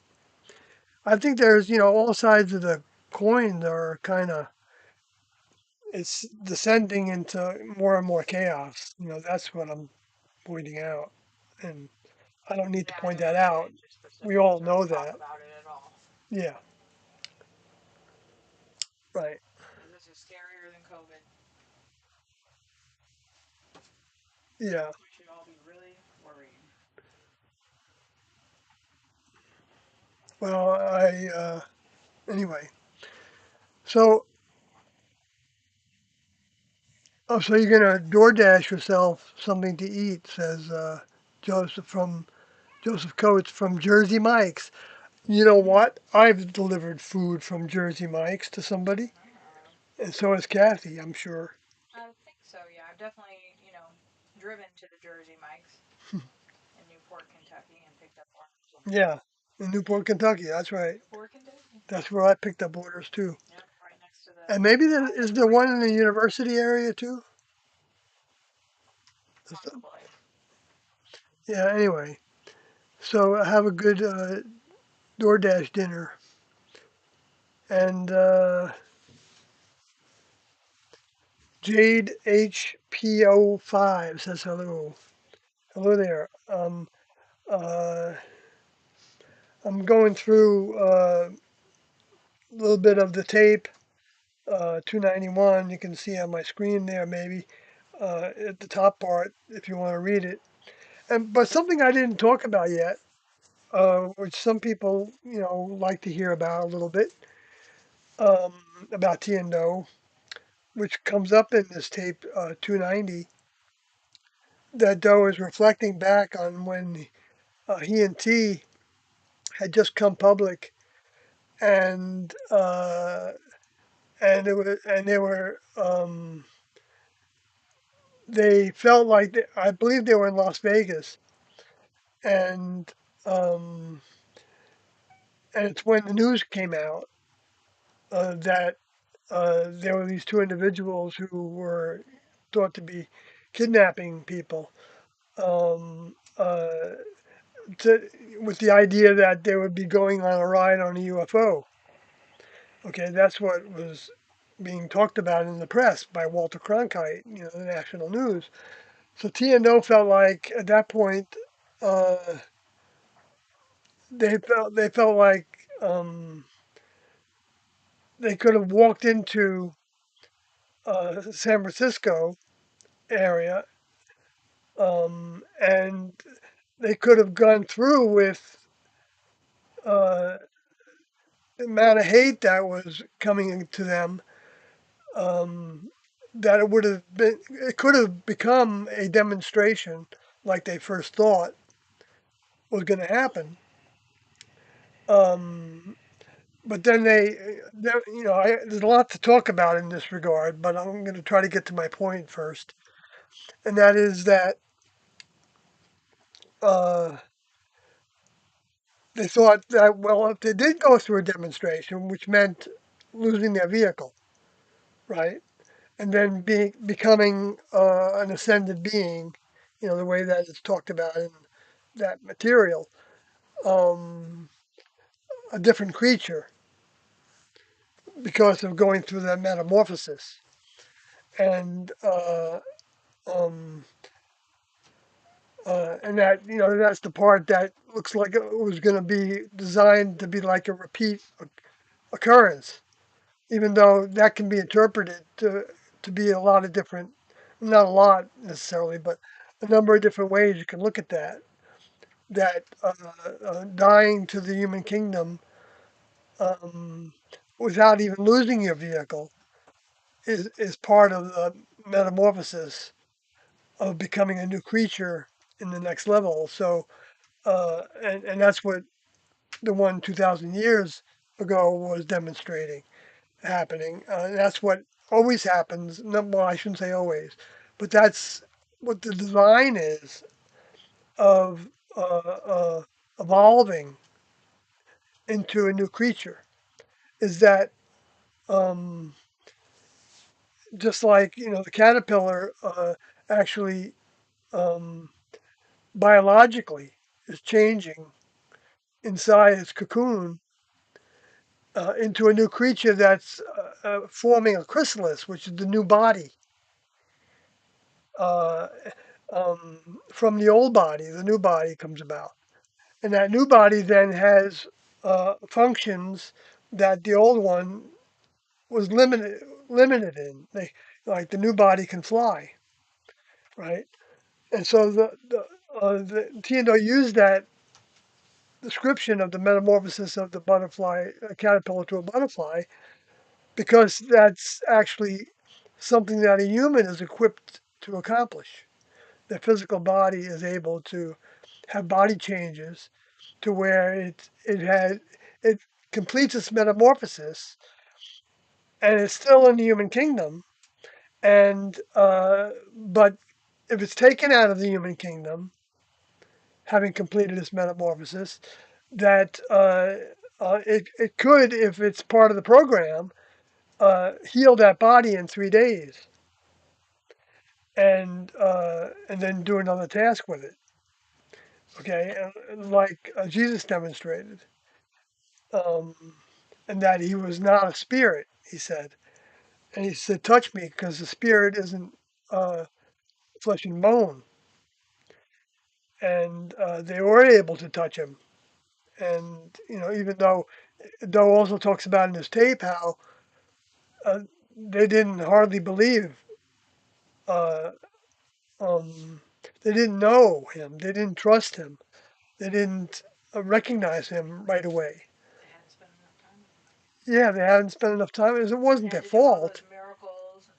I think there's, all sides of the coin are kind of, it's descending into more and more chaos. That's what I'm pointing out. And I don't need to Yeah, I point don't that want to get out. into We specifics all or know talk that. about it at all. Yeah, right. Because this is scarier than COVID. Yeah. We should all be really worried. Well, anyway. So, so you're gonna DoorDash yourself something to eat, says Joseph Coates from Jersey Mike's. You know what? I've delivered food from Jersey Mike's to somebody, and so has Kathy, I'm sure. I think so, yeah. I've definitely, driven to the Jersey Mike's in Newport, Kentucky and picked up orders on there. Yeah, in Newport, Kentucky. That's right. Newport, Kentucky? That's where I picked up orders too. Yep, right next to the And maybe is Highland there one Parade. in the university area too? Possibly. Yeah. Anyway, so have a good DoorDash dinner, and Jade HPO5 says hello. Hello there. Uh, I'm going through a little bit of the tape, 291. You can see on my screen there, maybe at the top part, if you want to read it. But something I didn't talk about yet, which some people, like to hear about a little bit, um, about Tiendo, which comes up in this tape, 290. That Doe is reflecting back on when he and T had just come public, and they were they felt like I believe they were in Las Vegas, and um, and it's when the news came out that there were these two individuals who were thought to be kidnapping people. Um, uh, to, with the idea that they would be going on a ride on a UFO. Okay, that's what was being talked about in the press by Walter Cronkite, the national news. So TNO felt like at that point uh, they felt like they could have walked into San Francisco area and they could have gone through with uh, amount of hate that was coming to them, um, that it would have been, it could have become a demonstration like they first thought was going to happen. Um, but then there's a lot to talk about in this regard, but I'm going to try to get to my point first, and that is that uh, they thought that, well, if they did go through a demonstration, which meant losing their vehicle, right, and then becoming an ascended being, the way that it's talked about in that material, um, a different creature because of going through that metamorphosis. And um, and that that's the part that looks like it was going to be designed to be like a repeat occurrence, even though that can be interpreted to be a lot of different, not a lot necessarily, but a number of different ways you can look at that. That dying to the human kingdom, um, without even losing your vehicle is part of the metamorphosis of becoming a new creature in the next level. So, and that's what the one 2,000 years ago was demonstrating happening. And that's what always happens. No, well, I shouldn't say always, but that's what the design is of evolving into a new creature. Is that um, just like the caterpillar actually um, biologically is changing inside its cocoon into a new creature that's forming a chrysalis, which is the new body uh, from the old body. The new body comes about, and that new body then has functions that the old one was limited in. Like the new body can fly, right? And so the Tiendo used that description of the metamorphosis of the butterfly, caterpillar to a butterfly, because that's actually something that a human is equipped to accomplish. The physical body is able to have body changes to where it completes its metamorphosis and it's still in the human kingdom. And but if it's taken out of the human kingdom, having completed its metamorphosis, that it could, if it's part of the program, heal that body in 3 days, and then do another task with it. Okay, like Jesus demonstrated, um, and that he was not a spirit. He said, and he said, "Touch me, because the spirit isn't uh, flesh and bone." And they were able to touch him, and even though Doe also talks about in his tape how uh, they didn't hardly believe. Uh, um, they didn't know him. They didn't trust him. They didn't recognize him right away. They hadn't spent enough time with him. Yeah, they hadn't spent enough time. It They wasn't had their to do all those fault. miracles.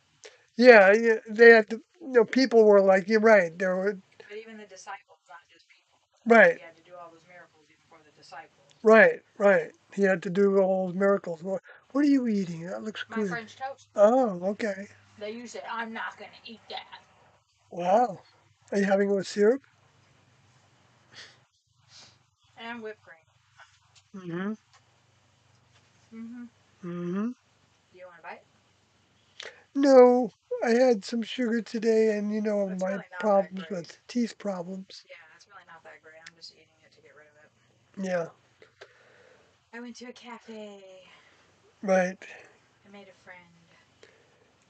Yeah, yeah, they had to. People were like, "You're right." There were But even the disciples, not just people. right, He had to do all those miracles even for the disciples. right. He had to do all those miracles. What are you eating? That looks My good. French toast. Oh, okay. They used it. I'm not going to eat that. Wow. Are you having it with syrup? And whipped cream. Mm-hmm. Mm-hmm. Mm-hmm. Do you want to bite? No, I had some sugar today, and It's my really not that problems great. with teeth problems. Yeah, it's really not that great. I'm just eating it to get rid of it. Yeah, I went to a cafe. right. I made a friend.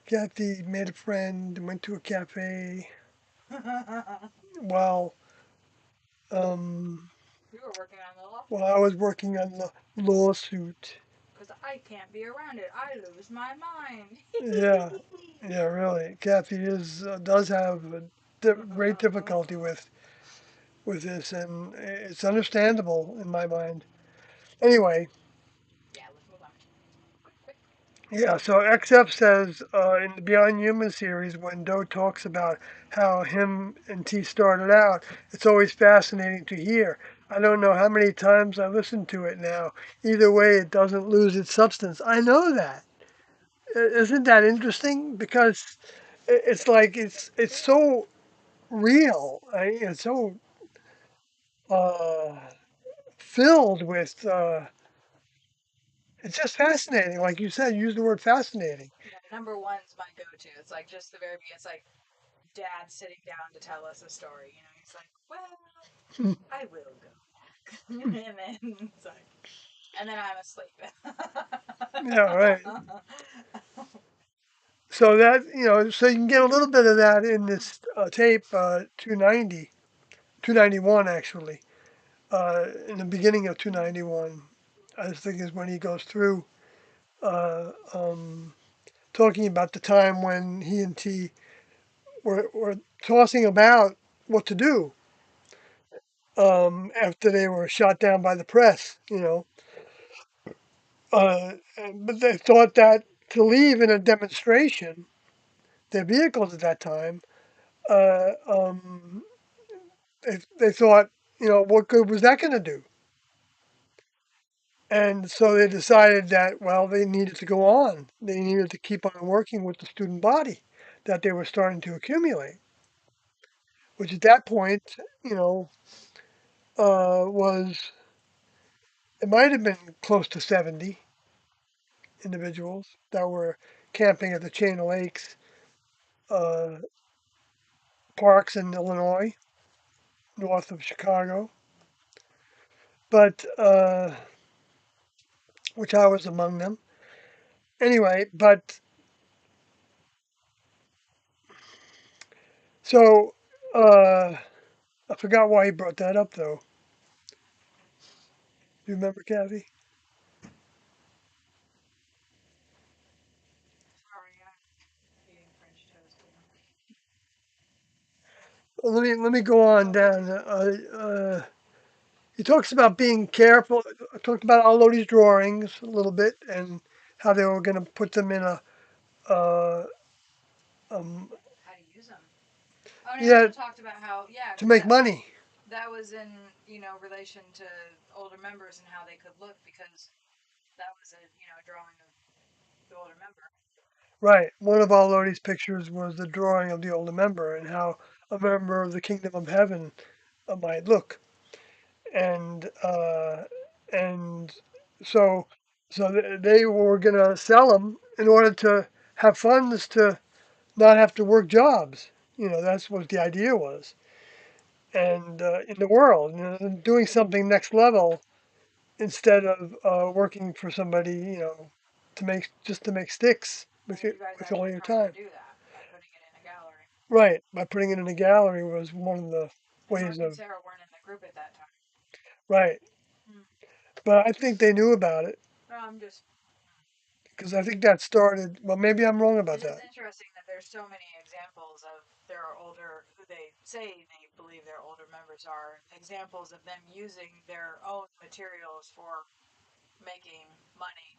Kathy made a friend and went to a cafe. You While um, were working on the while lawsuit. I was working on the lawsuit. Because I can't be around it. I lose my mind. Yeah, yeah, really. Kathy is does have a great difficulty with this, and it's understandable in my mind. Anyway, Yeah, with Yeah, so XF says in the Beyond Human series, when Doe talks about how him and T started out, it's always fascinating to hear. I don't know how many times I listened to it now. Either way, it doesn't lose its substance. I know that. Isn't that interesting? Because it's like it's so real. It's so uh, filled with. It's just fascinating, like you said. Use the word fascinating. Yeah, number one's my go-to. It's like just the very beginning. It's like dad sitting down to tell us a story. You know, he's like, "Well, I will go back," and then it's like, and then I'm asleep. Yeah, right. So that so you can get a little bit of that in this tape, 290, 291 actually. In the beginning of 291, I think is when he goes through uh, um, talking about the time when he and T were tossing about what to do after they were shot down by the press. But they thought that to leave in a demonstration, their vehicles at that time, uh, um, they thought, what good was that going to do? And so they decided that, well, they needed to go on. They needed to keep on working with the student body that they were starting to accumulate, which at that point, was, it might have been close to 70 individuals that were camping at the Chain of Lakes uh, parks in Illinois, north of Chicago. But, which I was among them. Anyway, but so I forgot why he brought that up, though. Do you remember, Kathy? Sorry, I'm eating French toast here. Well, let me go on down. He talks about being careful. Talked about Alodi's drawings a little bit and how they were going to put them in a uh, um, How to use them? Oh, and he yeah, also talked about how, yeah, to because make money. that was in relation to older members and how they could look because that was a drawing of the older member. Right. One of Alodi's pictures was the drawing of the older member and how a member of the kingdom of heaven might look. And so they were going to sell them in order to have funds to not have to work jobs. That's what the idea was. And in the world, doing something next level instead of working for somebody, to make sticks And with you guys all actually your tried to time. do that by putting it in a gallery. Right. By putting it in a gallery was one of the And ways Mark and of Sarah weren't in the group at that time. right. Hmm. But I think they knew about it No, I'm just. because I think that started. Well, maybe I'm wrong about It's just that. interesting that there's so many examples of their older, who they say they believe their older members are, examples of them using their own materials for making money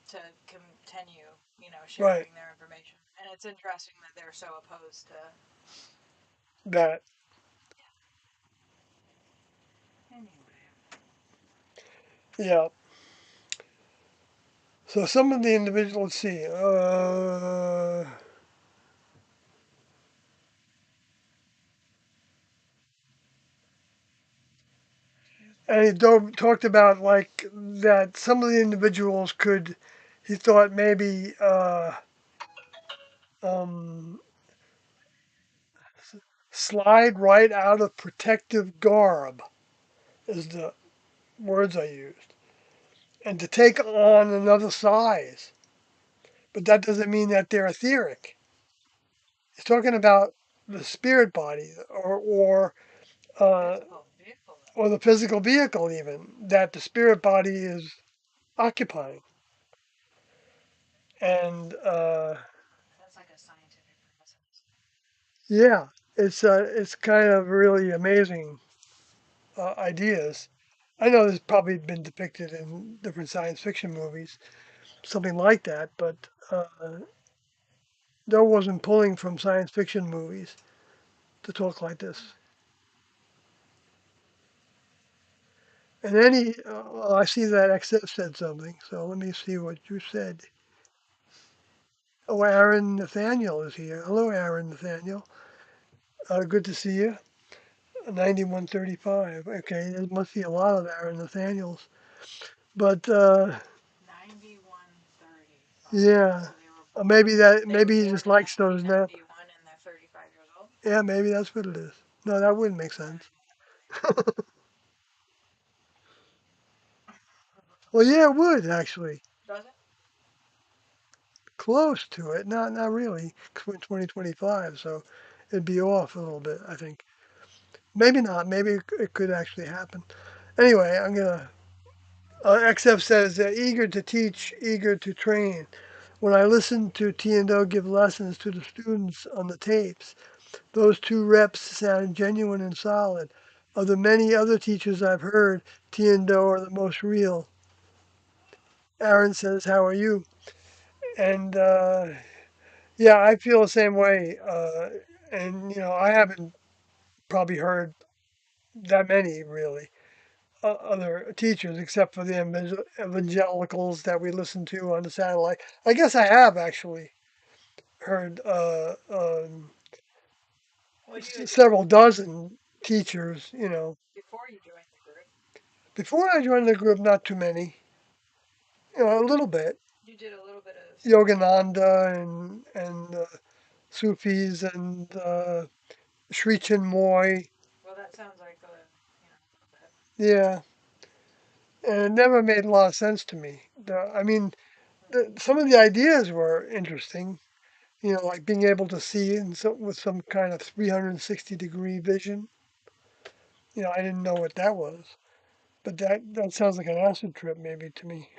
to continue, Right. sharing their information. And it's interesting that they're so opposed to. That. Anyway. Yeah. So some of the individuals, let's see, and he talked about like that some of the individuals could, he thought maybe um, slide right out of protective garb, is the words I used, and to take on another size. But that doesn't mean that they're etheric. He's talking about the spirit body, uh, Physical vehicle, though. or the physical vehicle, even that the spirit body is occupying. And That's like a scientific process. yeah, it's kind of really amazing ideas. I know this has probably been depicted in different science fiction movies, something like that, but Doe wasn't pulling from science fiction movies to talk like this. And then I see that XF said something, so let me see what you said. Oh, Aaron Nathaniel is here. Hello, Aaron Nathaniel. Good to see you. 9135. Okay, there must be a lot of Aaron Nathaniels. But 9135. yeah, So they were born. maybe that They were maybe he born just in likes those now. 1991 and they're 35 years old. Yeah, maybe that's what it is. No, that wouldn't make sense. Well, yeah, it would actually. Does it? Close to it. Not really. 'Cause we're in 2025, so it'd be off a little bit, I think. Maybe not. Maybe it could actually happen. Anyway, I'm gonna. XF says they're eager to teach, eager to train. When I listen to T and O give lessons to the students on the tapes, those two reps sound genuine and solid. Of the many other teachers I've heard, T and O are the most real. Aaron says, "How are you?" And yeah, I feel the same way. And I haven't probably heard that many really other teachers except for the evangelicals that we listen to on the satellite. I guess I have actually heard Well, you had several dozen teachers. before you joined the group. Before I joined the group, not too many. A little bit. You did a little bit of stuff. Yogananda and Sufis and Sri Chinmoy. Well, that sounds like a little bit. Yeah, and it never made a lot of sense to me. I mean, some of the ideas were interesting. Like being able to see with some kind of 360-degree vision. I didn't know what that was, but that sounds like an acid trip maybe to me.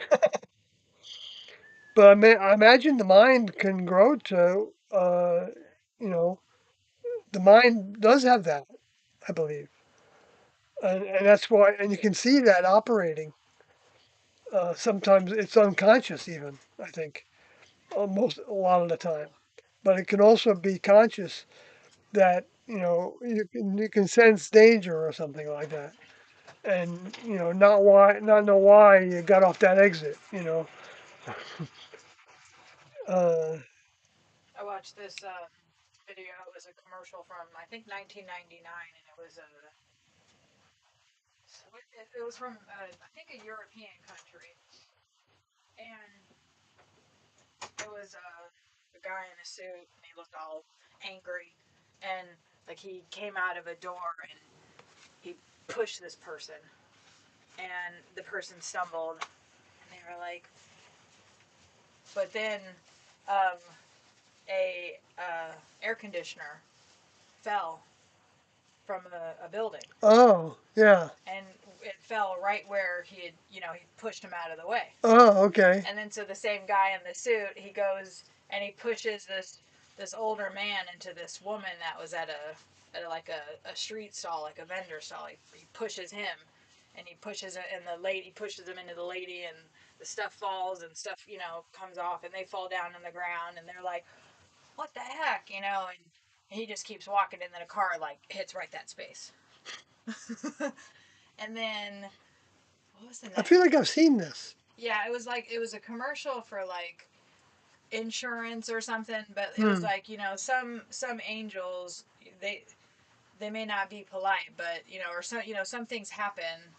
But I imagine the mind can grow to, you know, the mind does have that, I believe, and that's why, and you can see that operating. Sometimes it's unconscious, even I think, almost a lot of the time. But it can also be conscious that you can sense danger or something like that, and not know why you got off that exit. Uh, I watched this video. It was a commercial from I think 1999, and it was from I think a European country, and it was a guy in a suit, and he looked all angry, and like he came out of a door and he pushed this person, and the person stumbled, and they were like, but then um, a air conditioner fell from a building, oh, yeah. and it fell right where he pushed him out of the way. Oh, okay. And then so the same guy in the suit, he goes and he pushes this older man into this woman that was at like a street stall, like a vendor stall. He pushes him, and he pushes it, and the lady pushes him into the lady, and the stuff falls and stuff comes off, and they fall down on the ground, and they're like, "What the heck?" And he just keeps walking, and then a car like hits right that space. And then what was the I next? feel like I've seen this. Yeah, it was a commercial for like insurance or something, but it was Hmm. like some angels, they they may not be polite, but or some things happen,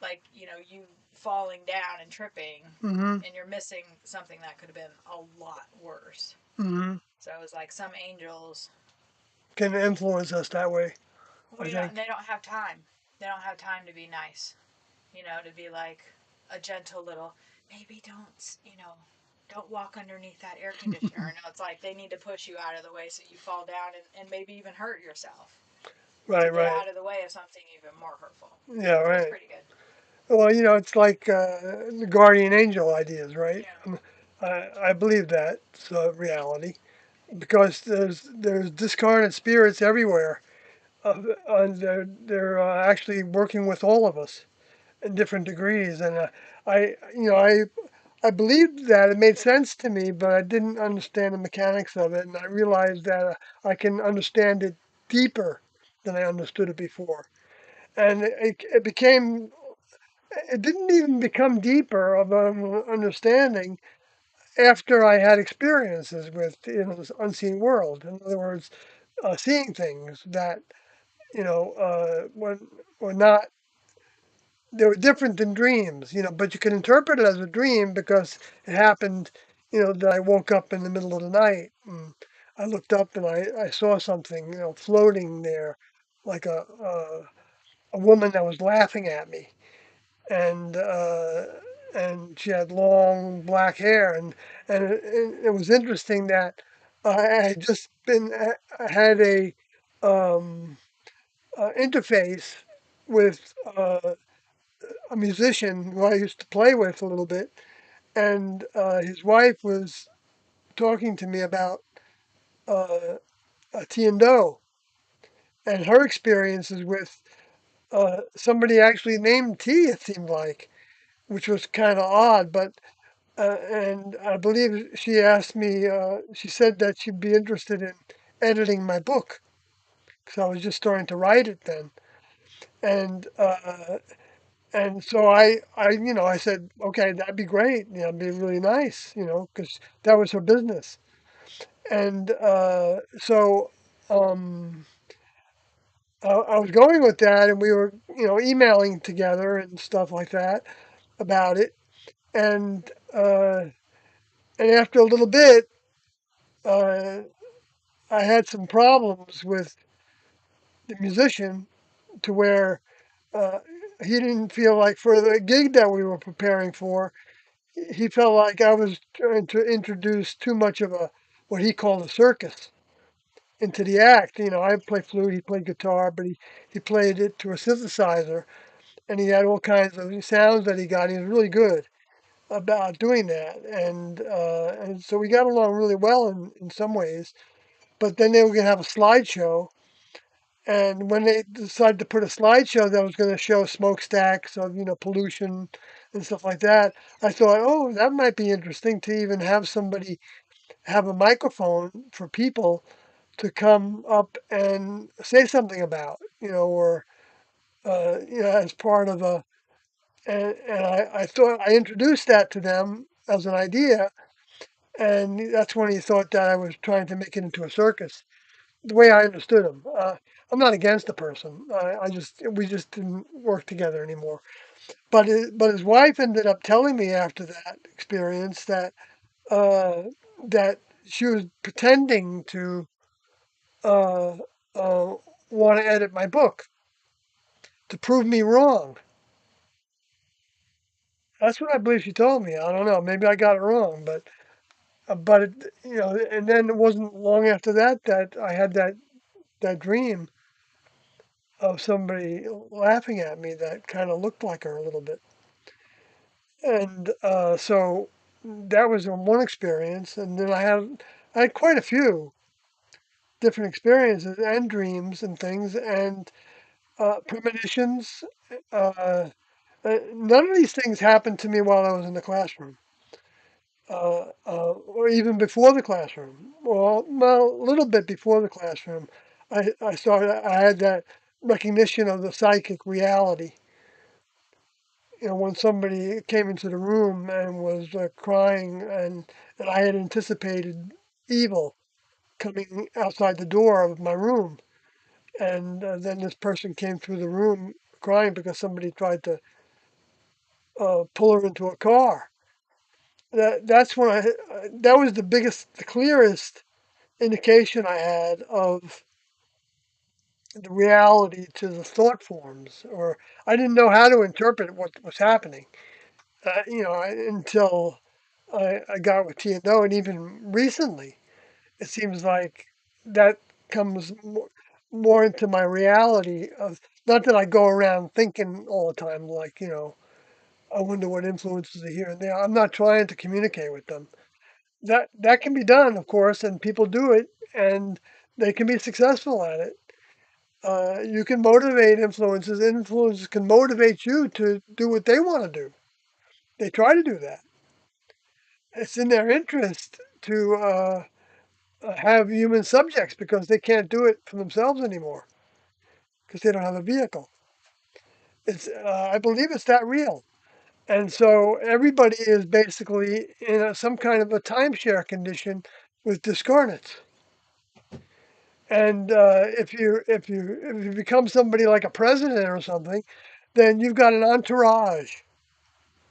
like you falling down and tripping, Mm-hmm. and you're missing something that could have been a lot worse. Mm-hmm. So it was like some angels, Can influence us that way, well, I and think. they don't have time. They don't have time to be nice, to be like a gentle little, maybe don't walk underneath that air conditioner. No, it's like they need to push you out of the way so you fall down and maybe even hurt yourself to Right, get right. out of the way of something even more hurtful. Yeah, It was right. pretty good. Well, it's like the guardian angel ideas, right? Yeah. I believe that it's a reality because there's discarnate spirits everywhere, and they're actually working with all of us in different degrees. And I I believed that it made sense to me, but I didn't understand the mechanics of it, and I realized that I can understand it deeper than I understood it before. And it became, it didn't even become deeper of an understanding after I had experiences with this unseen world. In other words, seeing things that were not, they were different than dreams, but you can interpret it as a dream because it happened, that I woke up in the middle of the night and I looked up and I saw something, floating there like a woman that was laughing at me. And, and she had long black hair and it was interesting that I had just I had um, interface with a musician who I used to play with a little bit, and his wife was talking to me about uh, a Tiendo and her experiences with somebody actually named T. It seemed like, which was kind of odd, but and I believe she asked me. She said that she'd be interested in editing my book because I was just starting to write it then, and so I said, okay, that'd be great. It'd be really nice, because that was her business. And so I was going with that, and we were, emailing together and stuff like that about it. And and after a little bit, uh, I had some problems with the musician to where uh, he didn't feel like for the gig that we were preparing for, he felt like I was trying to introduce too much of a what he called a circus into the act. I play flute, he played guitar, but he played it to a synthesizer, and he had all kinds of sounds that he got. He was really good about doing that, and so we got along really well in some ways. But then they were going to have a slideshow, and when they decided to put a slideshow that was going to show smokestacks of pollution and stuff like that, I thought, oh, that might be interesting to even have somebody have a microphone for people to come up and say something about, or as part of a. And I thought I introduced that to them as an idea, and that's when he thought that I was trying to make it into a circus. The way I understood him, I'm not against the person. I just we just didn't work together anymore. But his wife ended up telling me after that experience uh, that she was pretending to uh, uh, want to edit my book to prove me wrong. That's what I believe she told me. I don't know. Maybe I got it wrong, but and then it wasn't long after that that I had that dream of somebody laughing at me that kind of looked like her a little bit, and so that was one experience, and then I had quite a few different experiences and dreams and things and premonitions. Uh, None of these things happened to me while I was in the classroom, or even before the classroom. Well, a little bit before the classroom, I started. I had that recognition of the psychic reality. When somebody came into the room and was crying, and I had anticipated evil coming outside the door of my room, and then this person came through the room crying because somebody tried to pull her into a car. That's when that was the biggest, the clearest indication I had of the reality to the thought forms, or I didn't know how to interpret what was happening, until I got with T and O, and even recently, it seems like that comes more into my reality of not that I go around thinking all the time like I wonder what influences are here and there. I'm not trying to communicate with them. That can be done, of course, and people do it, and they can be successful at it. You can motivate influences. Influences can motivate you to do what they want to do. They try to do that. it's in their interest to have human subjects because they can't do it for themselves anymore because they don't have a vehicle. It's I believe it's that real. And so everybody is basically in some kind of a timeshare condition with discarnates. And if you become somebody like a president or something, then you've got an entourage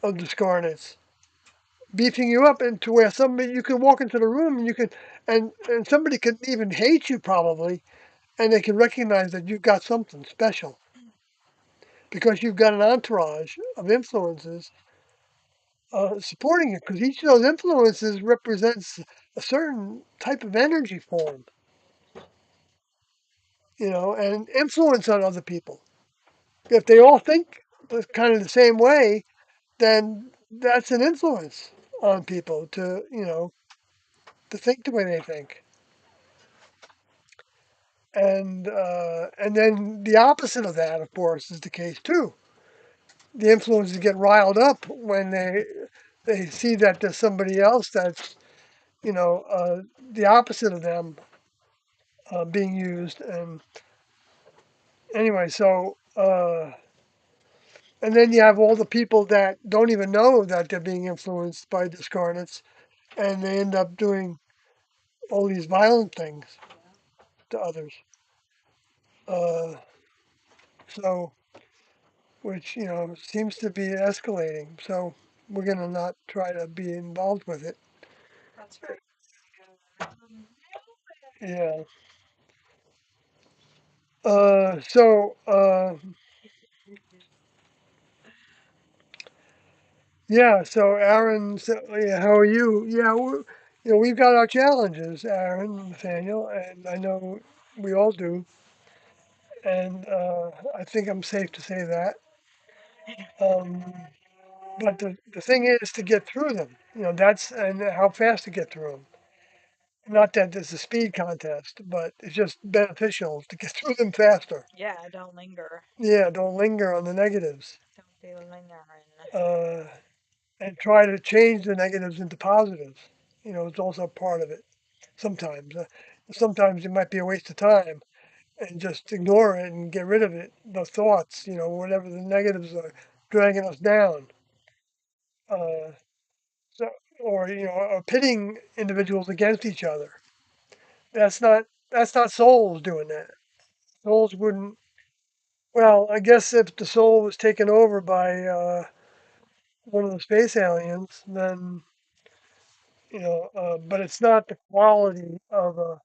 of discarnates beefing you up into where somebody you can walk into the room and you can and somebody could even hate you probably, and they can recognize that you've got something special because you've got an entourage of influences supporting it, because each of those influences represents a certain type of energy form, and influence on other people. If they all think kind of the same way, then that's an influence on people to think the way they think. And then the opposite of that, of course, is the case too. The influences get riled up when they see that there's somebody else that's the opposite of them being used. And anyway, and then you have all the people that don't even know that they're being influenced by discarnates, and they end up doing all these violent things to others. Uh, so, which seems to be escalating. So we're gonna not try to be involved with it. That's right. Yeah. So yeah. So Aaron, yeah, how are you? Yeah, we've got our challenges, Aaron, Nathaniel, and I know we all do. And I think I'm safe to say that. Um, but the thing is to get through them. That's and how fast to get through them. Not that it's a speed contest, but it's just beneficial to get through them faster. Yeah, don't linger. Yeah, don't linger on the negatives. Don't be lingering. Uh, and try to change the negatives into positives. It's also part of it. Sometimes, sometimes it might be a waste of time, and just ignore it and get rid of it. The thoughts, whatever the negatives are dragging us down. Uh, so, or pitting individuals against each other. That's not souls doing that. Souls wouldn't. Well, I guess if the soul was taken over by one of the space aliens, then but it's not the quality of a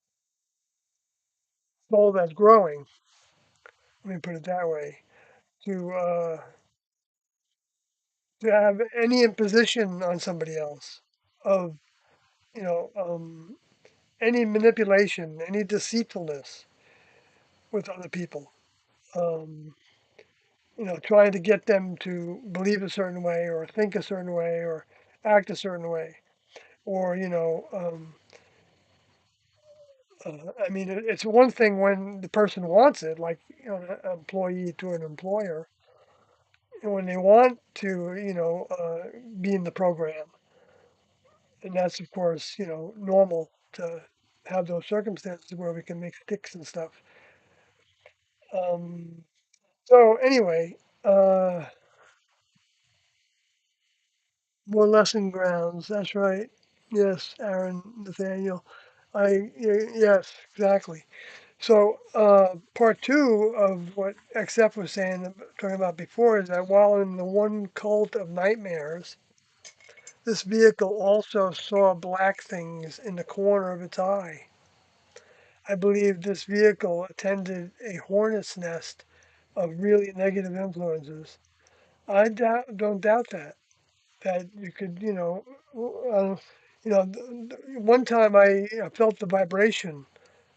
soul that's growing. Let me put it that way. To to have any imposition on somebody else of you know any manipulation, any deceitfulness with other people. Um, trying to get them to believe a certain way or think a certain way or act a certain way, or I mean, it's one thing when the person wants it, like an employee to an employer, and when they want to, be in the program, and that's of course, normal to have those circumstances where we can make sticks and stuff. Um, so anyway, more lesson grounds. That's right. Yes, Aaron, Nathaniel. Yes, exactly. So, part two of what XF was talking about before, is that while in the one cult of nightmares, this vehicle also saw black things in the corner of its eye. I believe this vehicle attended a hornet's nest of really negative influences. Don't doubt that you could, one time I felt the vibration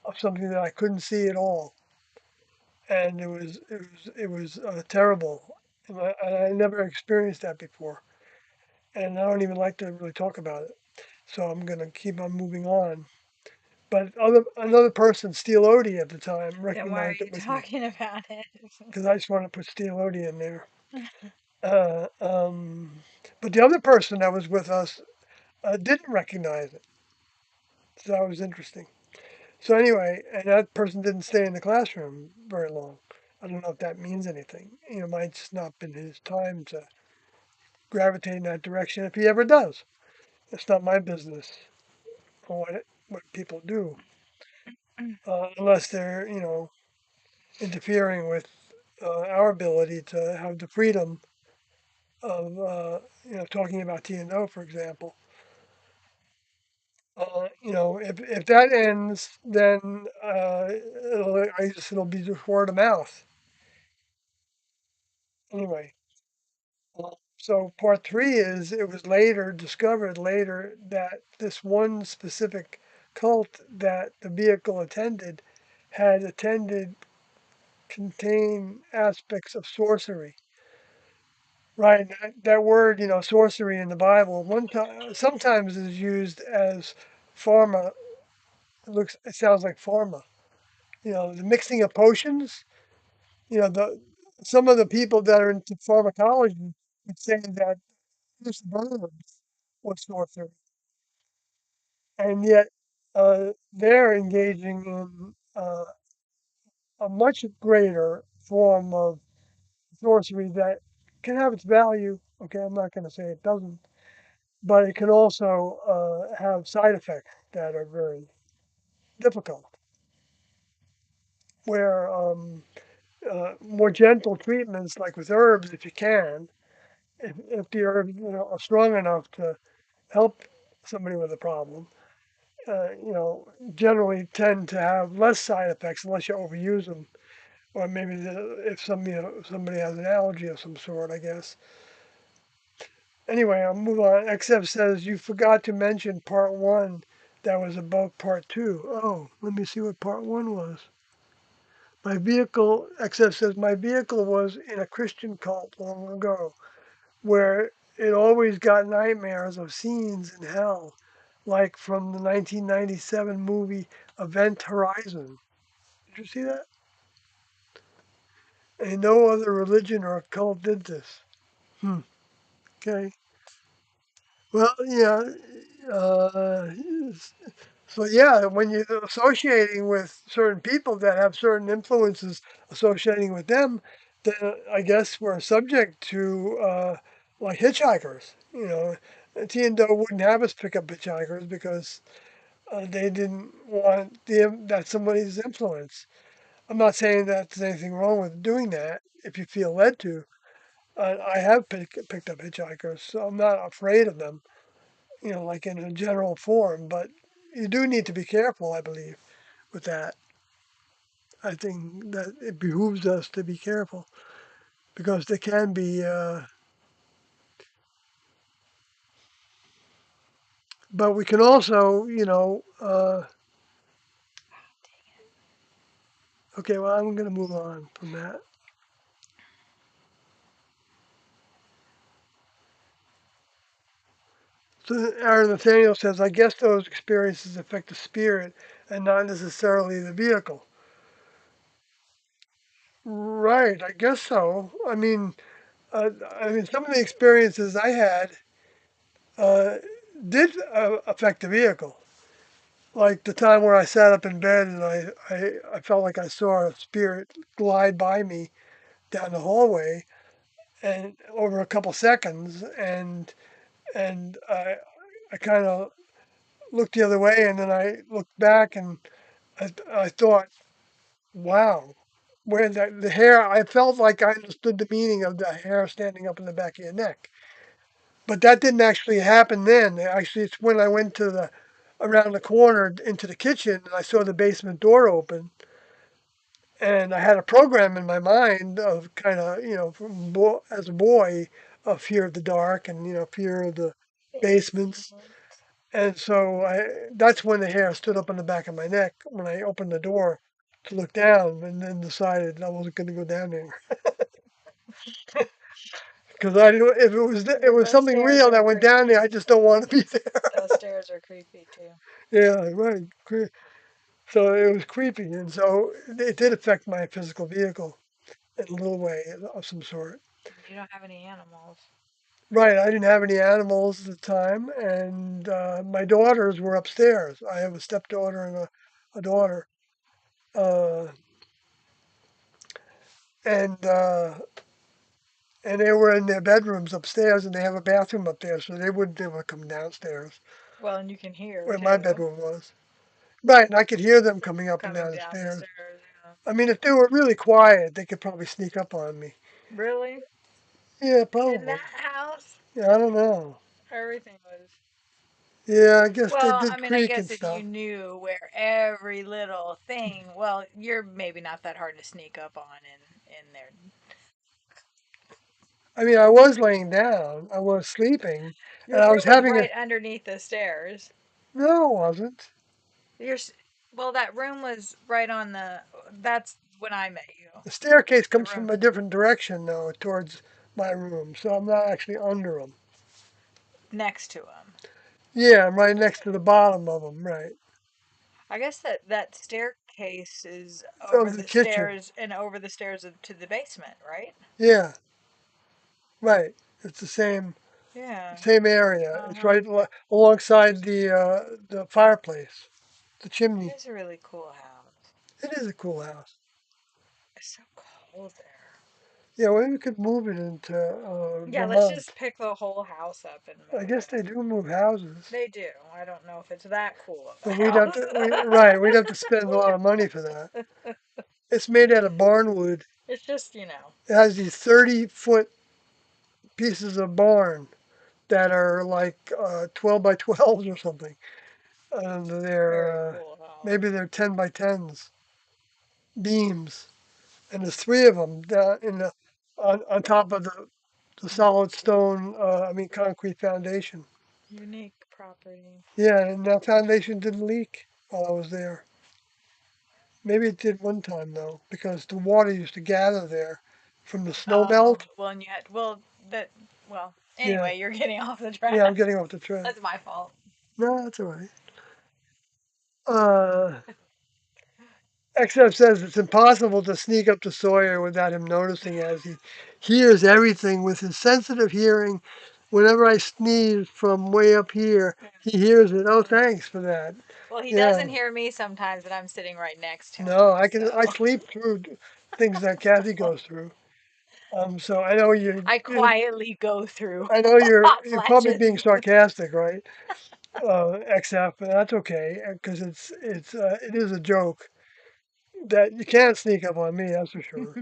of something that I couldn't see at all, and it was terrible, and I never experienced that before, and I don't even like to really talk about it, so I'm gonna keep on moving on. But another person, Steel Odie at the time, Then why are recognized you it with me talking about it? because I just want to put Steel Odie in there. Uh, um, but the other person that was with us, didn't recognize it. So that was interesting. So anyway, and that person didn't stay in the classroom very long. I don't know if that means anything. You know, it might just not been his time to gravitate in that direction. If he ever does, it's not my business on what people do, unless they're interfering with our ability to have the freedom of talking about T and O, for example. If that ends, then it'll be just word of mouth anyway. So part three is it was later discovered later that this one specific cult that the vehicle attended had attended contain aspects of sorcery. Right, that word, sorcery in the Bible, one time sometimes is used as pharma. It sounds like pharma. The mixing of potions. The some of the people that are into pharmacology would say that this herbs was sorcery, and yet they're engaging in a much greater form of sorcery that can have its value. Okay, I'm not going to say it doesn't, but it can also have side effects that are very difficult. Where more gentle treatments, like with herbs, if you can, if the herbs are strong enough to help somebody with a problem, generally tend to have less side effects unless you overuse them, or maybe if somebody has an allergy of some sort, I guess. Anyway, I'll move on. XF says you forgot to mention part one. That was above part two. Oh, let me see what part one was. My vehicle, XF says, my vehicle was in a Christian cult long ago where it always got nightmares of scenes in hell, like from the 1997 movie Event Horizon. Did you see that? And no other religion or cult did this. Hmm. Okay. Well, yeah. Uh, so yeah, when you're associating with certain people that have certain influences associating with them, then I guess we're subject to like hitchhikers. T and Doe wouldn't have us pick up hitchhikers because they didn't want that somebody's influence. I'm not saying that there's anything wrong with doing that if you feel led to. I have picked up hitchhikers, so I'm not afraid of them, like in a general form, but you do need to be careful, I believe, with that. I think that it behooves us to be careful because they can be, but we can also, okay, well, I'm going to move on from that. So Aaron Nathaniel says, I guess those experiences affect the spirit and not necessarily the vehicle. Right, I guess so. I mean, some of the experiences I had uh, did affect the vehicle. Like the time where I sat up in bed and I felt like I saw a spirit glide by me down the hallway and over a couple seconds and I kind of looked the other way and then I looked back and I thought, wow, where the hair, I felt like I understood the meaning of the hair standing up in the back of your neck. But that didn't actually happen then. Actually, it's when I went to the around the corner into the kitchen and I saw the basement door open. And I had a program in my mind of kind of, as a boy, of fear of the dark and, fear of the basements. And so that's when the hair stood up on the back of my neck when I opened the door to look down and then decided I wasn't going to go down there because I didn't, if it was Those something stairs real are that went down there, I creepy. just don't want to be there. Those stairs are creepy too. Yeah, right. So it was creepy. And so it did affect my physical vehicle in a little way of some sort. You don't have any animals. Right, I didn't have any animals at the time, and my daughters were upstairs. I have a stepdaughter and a daughter, uh, and and they were in their bedrooms upstairs, and they have a bathroom up there, so they wouldn't be able to come downstairs Well, and you can hear where my too, bedroom was. Right, and I could hear them coming up and coming down the down the stairs. stairs. Yeah. I mean, if they were really quiet, they could probably sneak up on me. Really? Yeah, In probably. that house, Yeah, I don't know. everything was. Yeah, I guess they Well, did I mean, I creak and guess if you stuff. knew where every little thing, well, you're maybe not that hard to sneak up on in there. I mean, I was laying down, I was sleeping, and Your I room was was having right a. underneath the stairs. No, it wasn't. Your well, that room was right on the. That's when I met you. The staircase The comes from room a different direction, though, towards my room, so I'm not actually under them. next to him. Yeah, I'm right next to the bottom of them, right. I guess that staircase is over Of the the kitchen. stairs and over the stairs to the basement, right? Yeah, right. It's the Yeah. same area. Uh It's huh. right alongside the fireplace, the It chimney. is a really cool house. It is a cool house. It's so cold there. Yeah, maybe we could move it into Yeah, let's Vermont. just pick the whole house up and I move guess it. they do move houses, They do. I don't know if it's that cool of a but we'd have house. to. Right, we'd have to spend a lot of money for that. It's made out of barnwood. It's just, you know, It has these 30-foot pieces of barn that are like 12 by 12s or something. And very they're cool house. maybe they're 10 by 10s beams, and there's three of them down in the on top of the solid stone. I mean concrete foundation. Unique property. Yeah, and that foundation didn't leak while I was there. Maybe it did one time though, because the water used to gather there from the snow Oh, melt. well, and you had, well, that, well, Yeah, anyway, you're getting off the yeah, track. I'm getting off the track. That's my fault. No, that's all right. Uh, XF says it's impossible to sneak up to Sawyer without him noticing as he hears everything with his sensitive hearing. Whenever I sneeze from way up here, he hears it. Oh, thanks for that. Well, he Yeah. doesn't hear me sometimes, and I'm sitting right next to No, him, I so sleep through things that Kathy goes through. So I know I quietly go through hot you're probably flashes. being sarcastic, right? XF, but that's okay because it is a joke that you can't sneak up on me. That's for sure.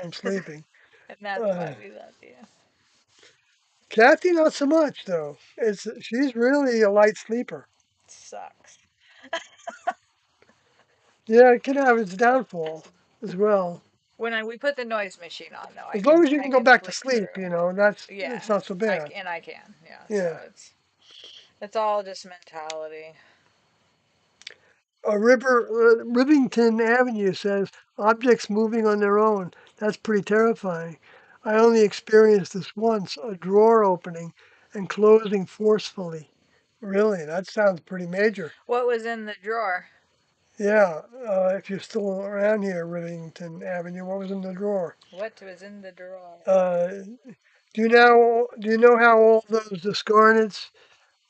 I'm sleeping. And that's Uh, why we love you. Kathy, not so much though. She's really a light sleeper. Sucks. Yeah, it can have its downfalls as well. When we put the noise machine on, though, As long as you I can go can back to sleep sleep, through. that's Yeah, it's not so bad. I can. Yeah, so Yeah. it's all just mentality. Rivington Avenue says objects moving on their own. That's pretty terrifying. I only experienced this once, a drawer opening and closing forcefully. Really, that sounds pretty major. What was in the drawer? Yeah, if you're still around here, Rivington Avenue, what was in the drawer? What was in the drawer? Uh, do you know how all those discarnates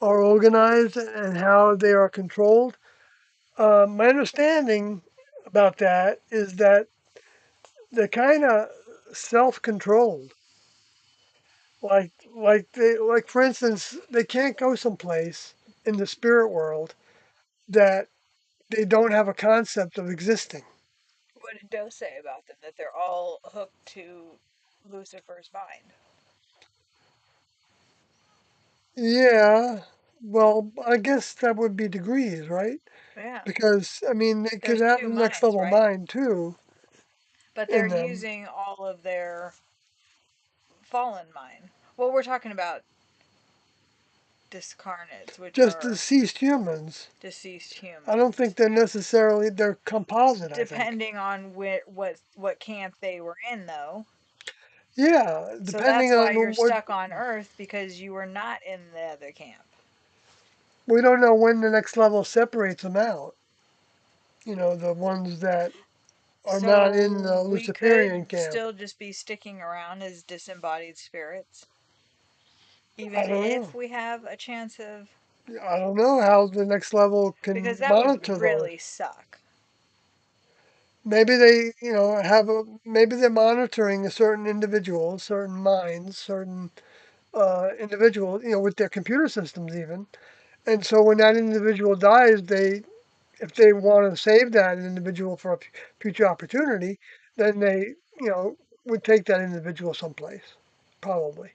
are organized and how they are controlled? My understanding about that is that they're kind of self-controlled. Like for instance, they can't go someplace in the spirit world that they don't have a concept of existing. What did Doe say about them? That they're all hooked to Lucifer's mind. Yeah, well, I guess that would be degrees, right? Yeah, Because I mean, they could there's have two the next minds, level right? mind too But they're in them, using all of their fallen mind. Well, we're talking about discarnates, which just are deceased humans. deceased I don't think humans. they're composite. I think. Depending on what camp they were in, though. Yeah, So depending that's why on you're what stuck on Earth because you were not in the other camp. we don't know when the next level separates them out. The ones that are not in So the we Luciferian could camp. still just be sticking around as disembodied spirits, I even don't if know. we have a chance of, I don't know how the next level because can that would monitor those. really suck. Maybe they, maybe they're monitoring a certain individual, certain minds, certain individual, with their computer systems even. And so when that individual dies, if they want to save that individual for a future opportunity, then they, you know, would take that individual someplace, probably,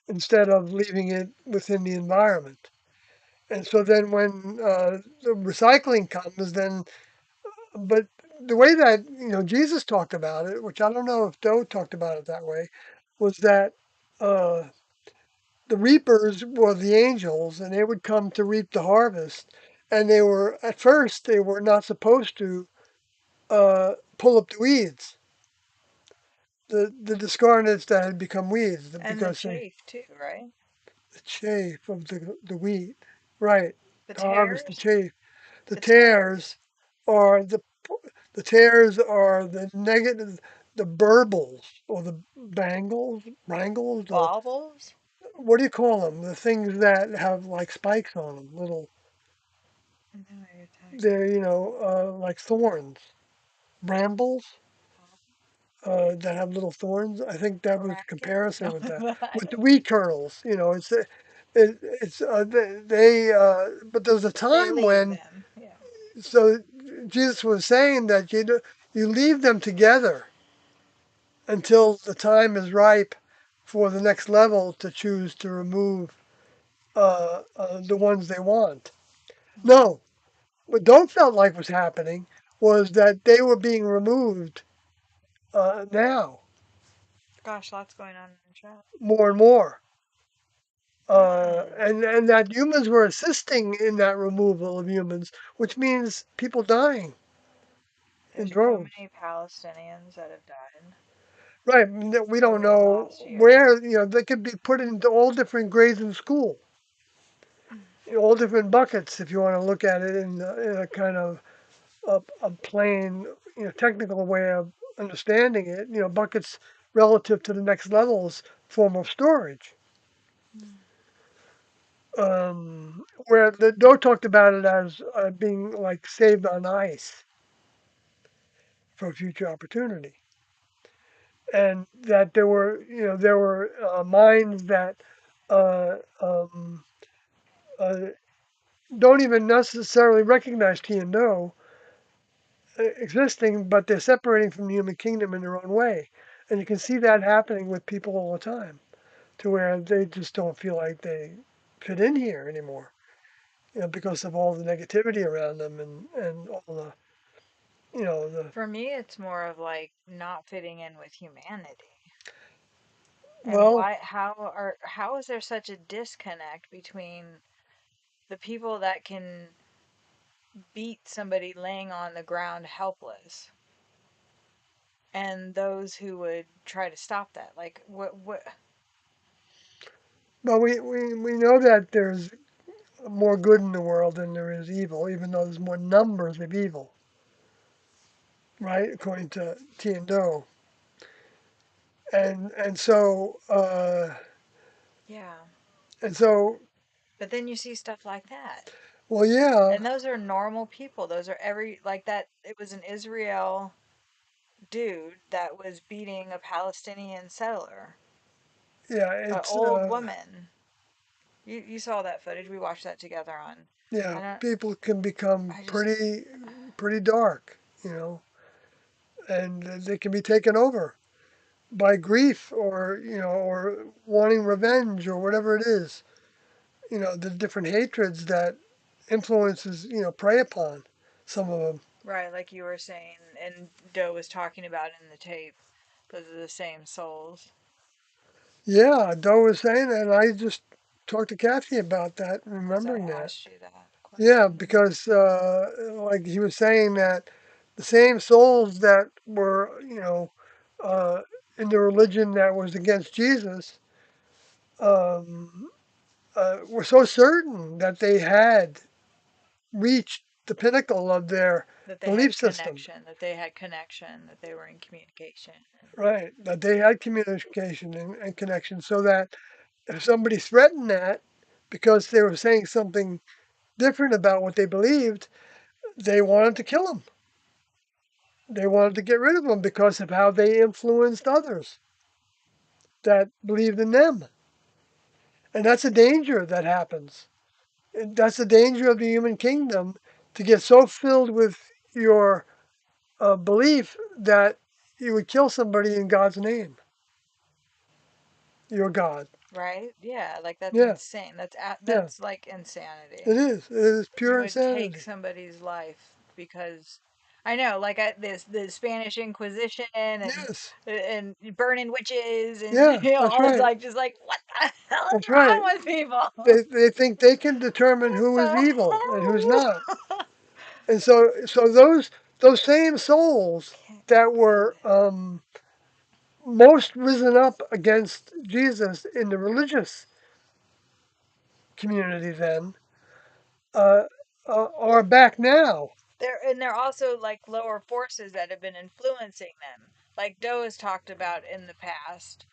instead of leaving it within the environment. And so then when the recycling comes, then, but the way that, Jesus talked about it, which I don't know if Doe talked about it that way, was that uh, the reapers were the angels and they would come to reap the harvest. And they were, at first, they were not supposed to pull up the weeds, the discarnates that had become weeds, And the because chafe too, right? the chaff of the wheat, right? The To harvest the tares? chaff. The The tares. tares are the tares are the negative, the burbles or the brangles, or Baubles? what do you call them? The things that have like spikes on them, little. I know what you're talking They're like thorns, brambles. That have little thorns. I think that was the Bracken? comparison No, with that. I With the don't. wheat kernels, it's they but there's a They time leave when, them. Yeah. so Jesus was saying that you leave them together until the time is ripe for the next level to choose to remove the ones they want. Mm. No, what Doe felt like was happening was that they were being removed now, Gosh, lots going on in the chat. more and more. Mm. And that humans were assisting in that removal of humans, which means people dying in There's so droves. many Palestinians that have died Right, we don't over the know last year. where, they could be put into all different grades in school, all different buckets, if you want to look at it in a kind of a plain, technical way of understanding it. Buckets relative to the next level's form of storage. Mm. Where the Doe talked about it as being like saved on ice for future opportunity, and that there were minds that uh, um, uh, don't even necessarily recognize T and No existing, but they're separating from the human kingdom in their own way, and you can see that happening with people all the time, to where they just don't feel like they fit in here anymore, because of all the negativity around them, and all the the For me, it's more of like not fitting in with humanity. And well. why, how is there such a disconnect between the people that can beat somebody laying on the ground helpless and those who would try to stop that? Like, what? But we know that there's more good in the world than there is evil, even though there's more numbers of evil, right? According to T and Do. And so Yeah. and so But then you see stuff like that. well, yeah, And those are normal people. Those are like that. It was an Israel dude that was beating a Palestinian settler, yeah, an it's old woman. You saw that footage. We watched that together on. yeah, I don't. people can become I just. pretty dark, and they can be taken over by grief, or wanting revenge, or whatever it is. The different hatreds that influences prey upon some of them. Right, like you were saying, and Doe was talking about in the tape. Those are the same souls. Yeah, Doe was saying that, and I just talked to Kathy about that, Because I remembering that. asked you that Yeah, question. because like he was saying that the same souls that were, uh, in the religion that was against Jesus, were so certain that they had reached the pinnacle of their That they belief had system. connection, that they had connection, that they were in communication. Right. That they had communication and connection so that if somebody threatened that because they were saying something different about what they believed, they wanted to kill them. They wanted to get rid of them because of how they influenced others that believed in them. And that's a danger that happens. And that's the danger of the human kingdom to get so filled with your belief that you would kill somebody in God's name, your God. Right? Yeah, like that's Yeah, insane. yeah, That's like insanity. it is. It is You pure would take insanity. somebody's life because I know, like this the Spanish Inquisition Yes, and burning witches and yeah, that's all. It's right. like just like what the hell is That's right. wrong with people? They think they can determine who is evil and who's not. And so those same souls Can't that were most risen up against Jesus in the religious community then uh, are back now. they're also like lower forces that have been influencing them. Like Doe has talked about in the past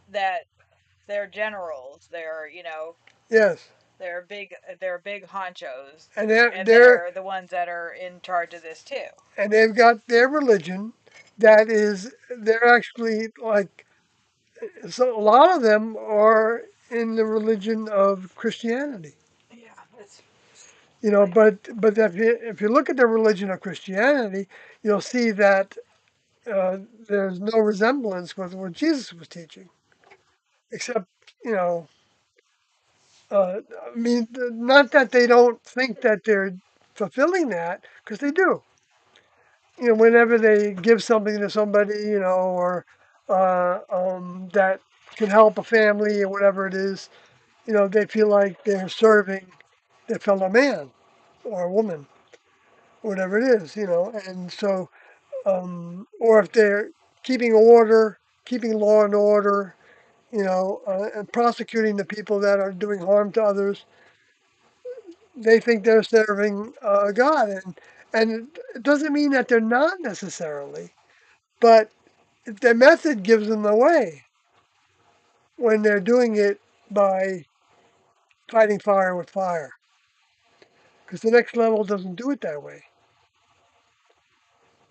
that they're generals, Yes, they're big honchos, and they're and they're they're the ones that are in charge of this too. and they've got their religion that is they're actually like so a lot of them are in the religion of Christianity. Yeah, it's You know, but if you look at the religion of Christianity, you'll see that uh, there's no resemblance with what Jesus was teaching, except you know, I mean, not that they don't think that they're fulfilling that, because they do. You know, whenever they give something to somebody, you know, or that can help a family or whatever it is, you know, they feel like they're serving their fellow man or woman, whatever it is, you know, and so, or if they're keeping order, keeping law and order, you know, and prosecuting the people that are doing harm to others, they think they're serving God, and it doesn't mean that they're not necessarily, but their method gives them away when they're doing it by fighting fire with fire, because the next level doesn't do it that way.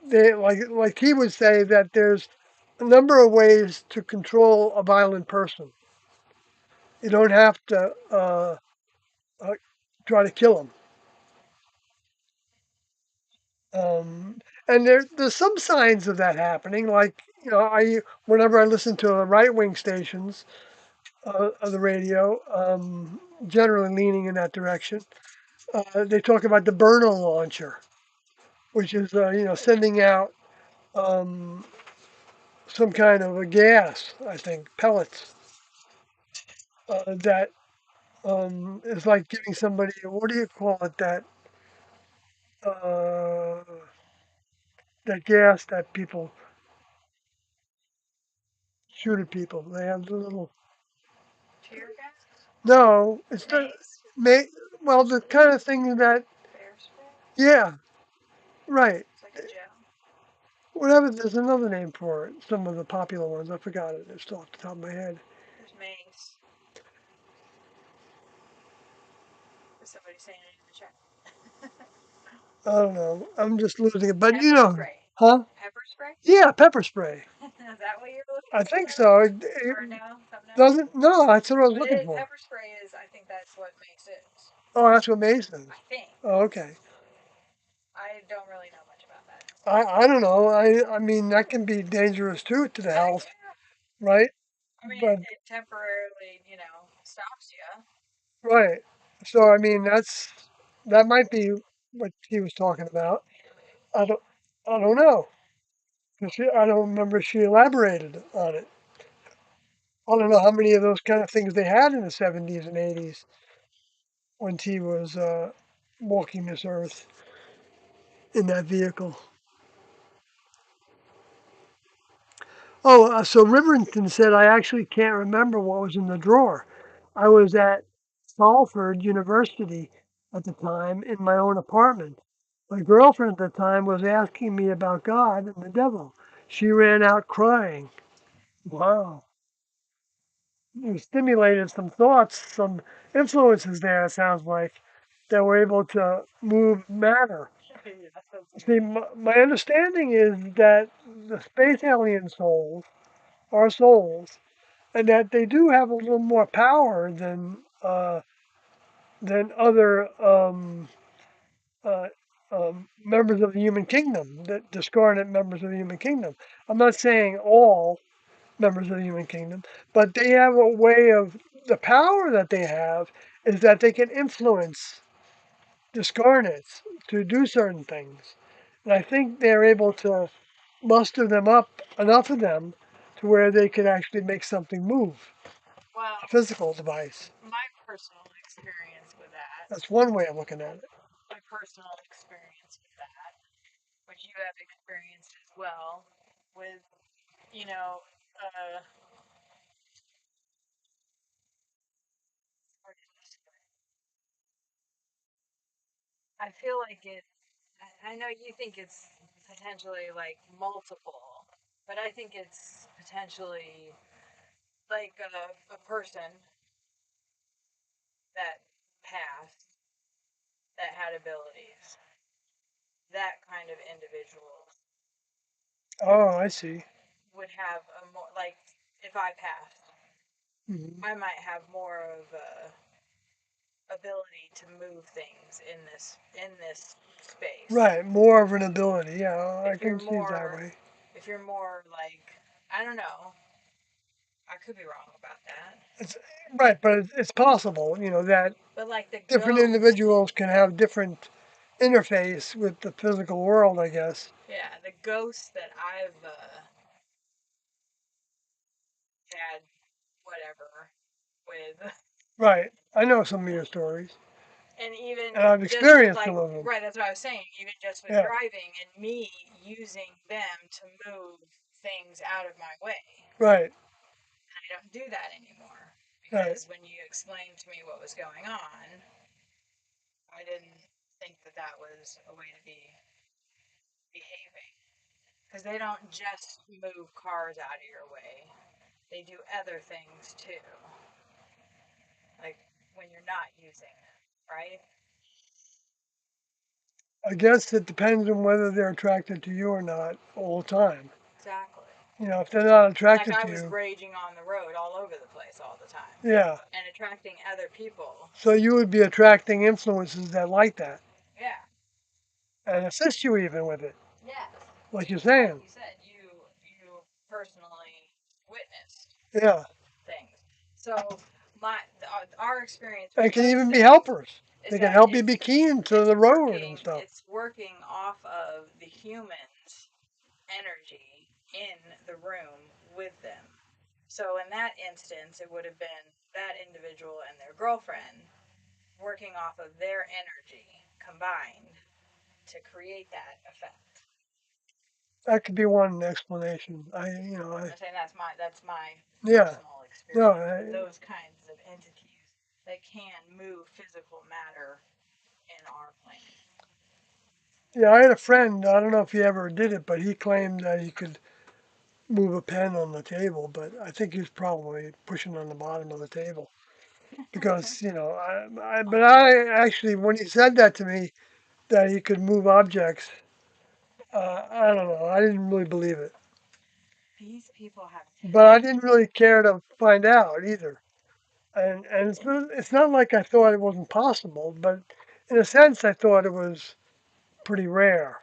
They like he would say that there's a number of ways to control a violent person. You don't have to uh, try to kill them. Um, and there's some signs of that happening. Like you know, I whenever I listen to the right wing stations of the radio, generally leaning in that direction, they talk about the Berno launcher, which is you know sending out um, some kind of a gas, I think pellets that is like giving somebody what do you call it uh, that gas that people shoot at people. They have the little tear gas, no, it's the mace, may well the kind of thing that bear spray. yeah right It's like a gel. whatever. There's another name for it. Some of the popular ones I forgot it. It's off the top of my head. There's mace. Is somebody saying it in the chat? I don't know. I'm just losing it, but you Pepper know, spray. huh? Pepper spray? Yeah, pepper spray. Is that what you're looking I think for? so. It Or no? Something else? doesn't. No, that's what I was But looking for. pepper spray is, I think that's what mace is. Oh, that's what Mace is. I think. Oh, okay. I don't really know much about that. I don't know. I mean that can be dangerous too to the Heck health, yeah. right? I mean, But it temporarily, stops you. right. So I mean that might be what he was talking about. I don't I don't know. 'Cause I don't remember she elaborated on it. I don't know how many of those kind of things they had in the 70s and 80s when T was walking this earth in that vehicle. Oh, so Riverington said, I actually can't remember what was in the drawer. I was at Salford University at the time in my own apartment. My girlfriend at the time was asking me about God and the devil. She ran out crying. Wow. You stimulated some thoughts, some influences there, it sounds like, that were able to move matter. See, my understanding is that the space alien souls are souls, and that they do have a little more power than other uh, members of the human kingdom, that discarnate members of the human kingdom. I'm not saying all members of the human kingdom, but they have a way of the power that they have is that they can influence discarnates to do certain things. And I think they're able to muster them up, enough of them, to where they can actually make something move, Well, a physical device. my personal experience with that, That's one way of looking at it. my personal experience with that, which you have experienced as well, with, you know, uh, what is this? I feel like it, I know you think it's potentially like multiple, but I think it's potentially like a person that passed that had abilities. That kind of individual Oh, I see. would have a more like if I passed, Mhm. I might have more of a ability to move things in this space. Right, more of an ability. Yeah, I If you're can see it that more way. if you're more like I don't know, I could be wrong about that. It's right, but it's possible, that But like the different ghost, individuals can have different interface with the physical world, I guess. yeah, the ghost that I've had whatever with Right. I know some of your stories, and even and I've just with experienced some like of them. right that's what I was saying, even just with Yeah. driving and me using them to move things out of my way. Right. I don't do that anymore Right. because when you explained to me what was going on, I didn't think that that was a way to be behaving because they don't just move cars out of your way, they do other things too, like when you're not using them, right? I guess it depends on whether they're attracted to you or not all the time. Exactly. If they're not Like attracted I to was you, raging on the road all over the place all the time yeah. and attracting other people. So you would be attracting influences that like that Yeah. and assist you even with it, Yes. like you're Like saying. you said, you personally witnessed Yeah. things. So our experience And with it can those even be things helpers. is They can that help you be keen to the road and stuff. it's working off of the human's energy in the room with them. So in that instance, it would have been that individual and their girlfriend working off of their energy combined to create that effect. That could be one explanation. I'm saying that's my Yeah. personal No, experience with those kinds of entities that can move physical matter in our planet. yeah, I had a friend, I don't know if he ever did it, but he claimed that he could move a pen on the table, but I think he was probably pushing on the bottom of the table. Because, but I actually, when he said that to me, that he could move objects, I don't know, I didn't really believe it. These people have But I didn't really care to find out either. And it's not like I thought it wasn't possible, but in a sense, I thought it was pretty rare.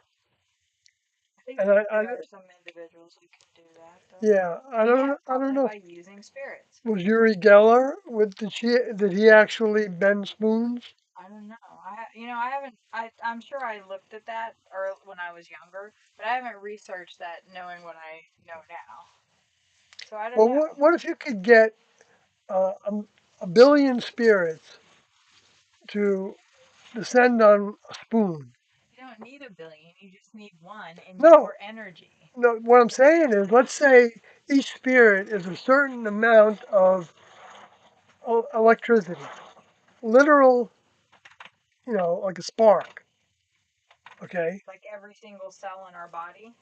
I think And that there are some individuals who can do that, though. yeah, Yeah, I don't probably know. by using spirits. Was Uri Geller? Did he actually bend spoons? I don't know. I haven't. I'm sure I looked at that or when I was younger, but I haven't researched that, knowing what I know now. So I don't Well, know. what if you could get uh, a, a billion spirits to descend on a spoon? You don't need a billion. You just need one in No, your energy. no. What I'm saying is, let's say each spirit is a certain amount of electricity, literal, like a spark, Okay, Like every single cell in our body.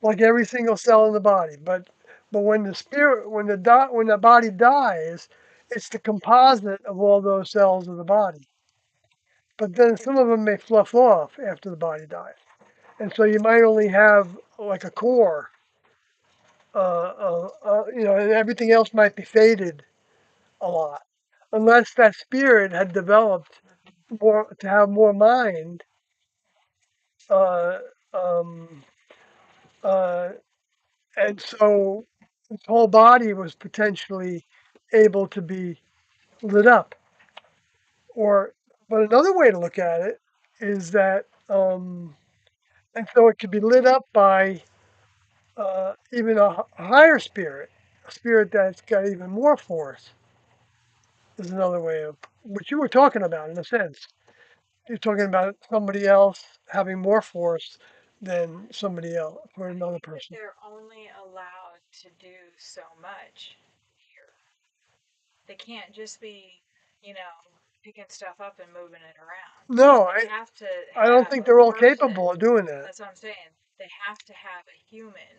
like every single cell in the body. But when the spirit, when the body dies, it's the composite of all those cells of the body. But then some of them may fluff off after the body dies, and so you might only have like a core, and everything else might be faded a lot, unless that spirit had developed more to have more mind, uh, um, uh, and so his whole body was potentially able to be lit up. Or, but another way to look at it is that, and so it could be lit up by even a higher spirit, a spirit that's got even more force. Is another way of what you were talking about in a sense. You're talking about somebody else having more force than somebody else or I another think that person. they're only allowed to do so much here. They can't just be, you know, picking stuff up and moving it around. No, They have to I don't have think a they're all person. capable of doing that. That's what I'm saying. They have to have a human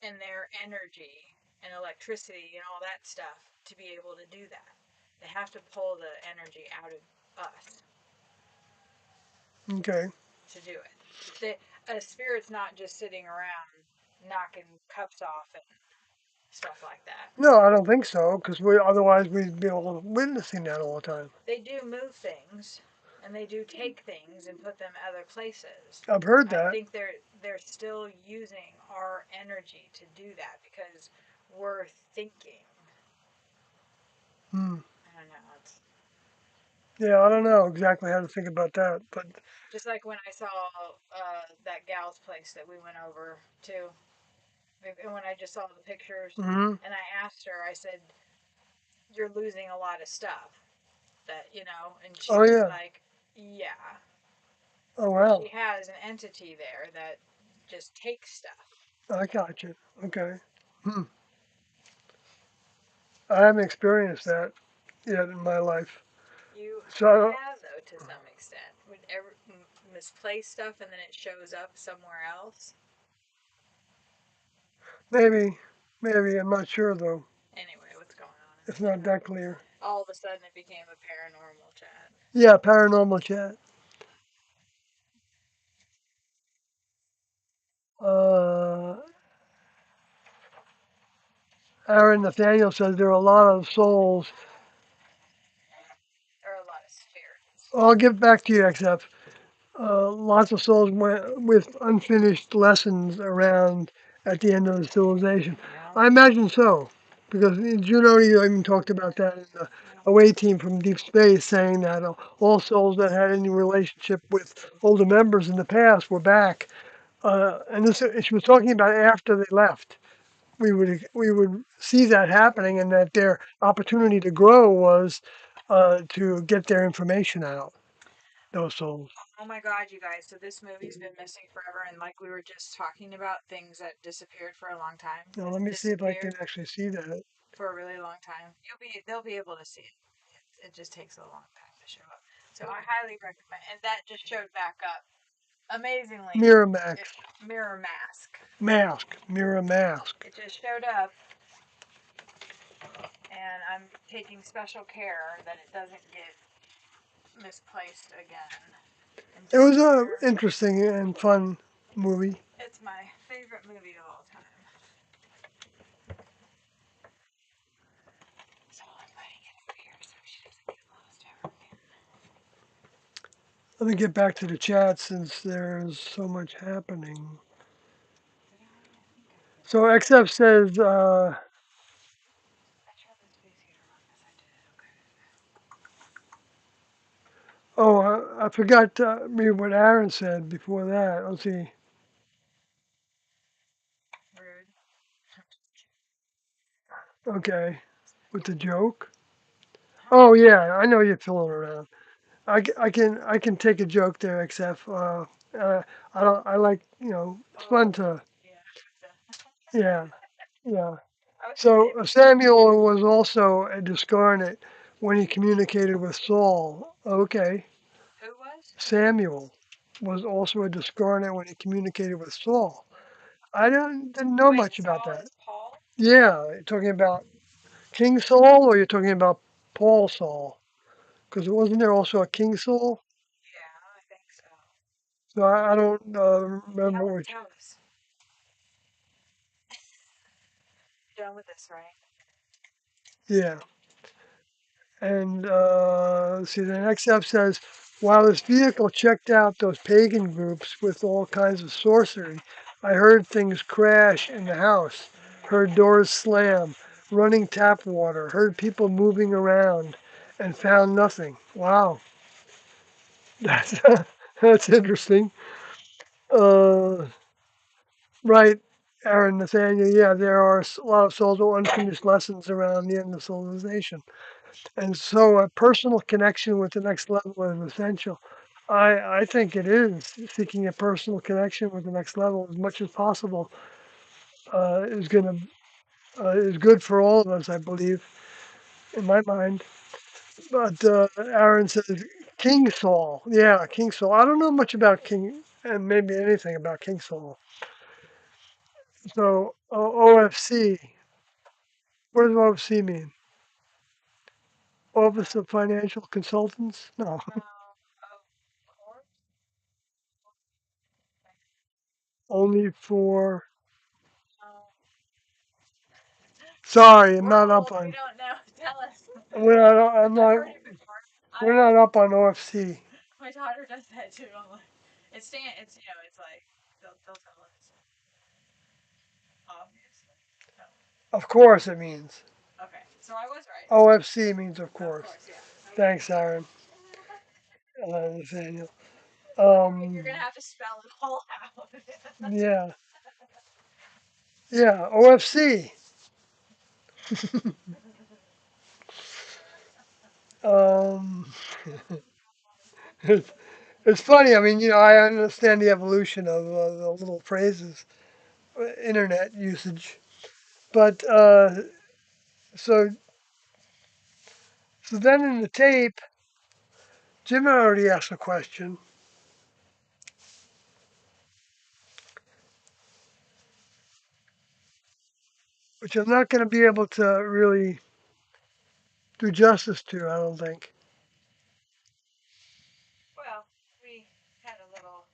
and their energy and electricity and all that stuff to be able to do that. They have to pull the energy out of us Okay. to do it. A spirit's not just sitting around knocking cups off and stuff like that. No, I don't think so, because we otherwise we'd be all witnessing that all the time. They do move things and they do take things and put them other places. I've heard I that. think they're still using our energy to do that because we're thinking. Hmm. I don't know. It's Yeah, I don't know exactly how to think about that, but just like when I saw that gal's place that we went over to, and when I just saw the pictures, hmm and I asked her, I said, "You're losing a lot of stuff." That and she oh was yeah, like, "Yeah." oh She wow, has an entity there that just takes stuff. I got you. Okay. Hmm. I haven't experienced that yet in my life, You so I don't, have though to some extent. Would ever misplace stuff and then it shows up somewhere else. maybe, maybe I'm not sure though. Anyway, what's going on in It's the not chat? that clear. All of a sudden, it became a paranormal chat. Yeah, paranormal chat. Uh, Aaron Nathaniel says there are a lot of souls. There are a lot of spirits. I'll get back to you, XF. Lots of souls went with unfinished lessons around at the end of the civilization. Yeah. I imagine so, because Juno even talked about that in the away team from Deep Space, saying that all souls that had any relationship with older members in the past were back. And this, she was talking about after they left. We would see that happening, and that their opportunity to grow was to get their information out. Those souls. Oh my God, you guys! So this movie's been missing forever, and like we were just talking about things that disappeared for a long time. Now This let me see if I can disappeared actually see that. for a really long time. They'll be able to see it. It just takes a long time to show up. So I highly recommend. And that just showed back up amazingly. It, Miramax. Mirror Mask. Mask. Mirror mask. It just showed up, and I'm taking special care that it doesn't get misplaced again. And It was a disappear. interesting and fun movie. It's my favorite movie of all time. So I'm putting it over here so she doesn't get lost ever again. Let me get back to the chat since there's so much happening. Did I? I think I did. So XF says, I tried the space heater on. Yes, I did. Okay. oh, I forgot to read what Aaron said before that. Let's see. Rude. Okay. With the joke. Huh? Oh yeah, I know you're fooling around. I can take a joke there, XF. I don't. I like it's fun Oh, to yeah. yeah yeah. What's his So name? Samuel was also a discarnate when he communicated with Saul. Okay, Who was? Samuel. was also a discarnate when he communicated with Saul. Didn't know Wait, much about Saul that. is Paul? Yeah, you're talking about King Saul, or you're talking about Paul Saul? Because wasn't there also a King Saul? Yeah, I think so. So I don't remember which. Tell us. You're done with this, right? Yeah. And see, the next step says, while this vehicle checked out those pagan groups with all kinds of sorcery, I heard things crash in the house, heard doors slam, running tap water, heard people moving around, and found nothing. Wow, that's that's interesting. Uh, right, Aaron Nathaniel. Yeah, there are a lot of social unfinished lessons around the end of civilization. And so a personal connection with the next level is essential. I think it is seeking a personal connection with the next level as much as possible is gonna is good for all of us, I believe, in my mind. But Aaron says King Saul, yeah, King Saul. I don't know much about King, and maybe anything about King Saul. So OFC, what does OFC mean? Office of Financial Consultants? No, Of course. only for. Oh. Sorry, I'm We're not old. up We on. don't know. Tell us. We're not. I'm I've not. heard it before. I We're don't. not up on OFC. My daughter does that too. I'm like, it's it's like they'll tell us. Obviously. No. Of course, it means. Okay. So I was right. OFC means of Of course. course, yeah. Okay. Thanks, Aaron. Nathaniel. You're gonna have to spell it all out. Yeah. Yeah. OFC. Um. It's, it's funny. I mean, I understand the evolution of the little phrases, internet usage, but so so then in the tape, Jim already asked a question, which I'm not going to be able to really do justice to. I don't think. Well, we had a little,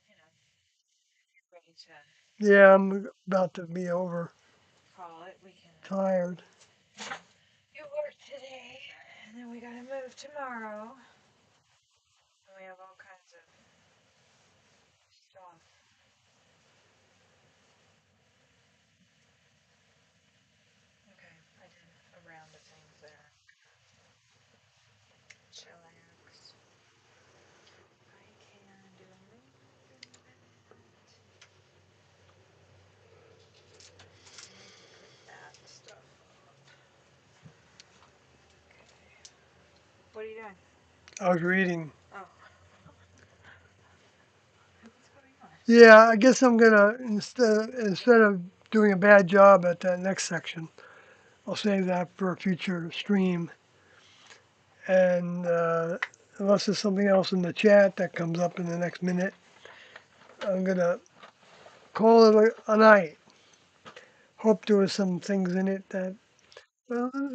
ready to Yeah, I'm about to be over. call it. We can. Tired. You work today, and then we gotta move tomorrow. And we have all kinds of stuff. Okay, I did a round of things there. Chillax. I can do a little bit of that. And we can put that stuff up. Okay. What are you doing? I was reading. Oh. What's going on? Yeah, I guess I'm gonna instead of doing a bad job at that next section, I'll save that for a future stream. And unless there's something else in the chat that comes up in the next minute, I'm gonna call it a night. Hope there was some things in it that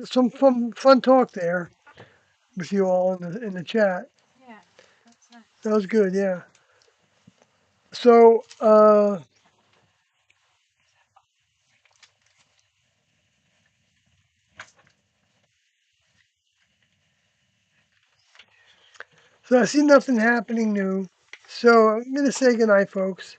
some fun talk there with you all in the chat. Yeah, that's nice. That was good. Yeah. So so I see nothing happening new. So I'm gonna say goodnight, folks.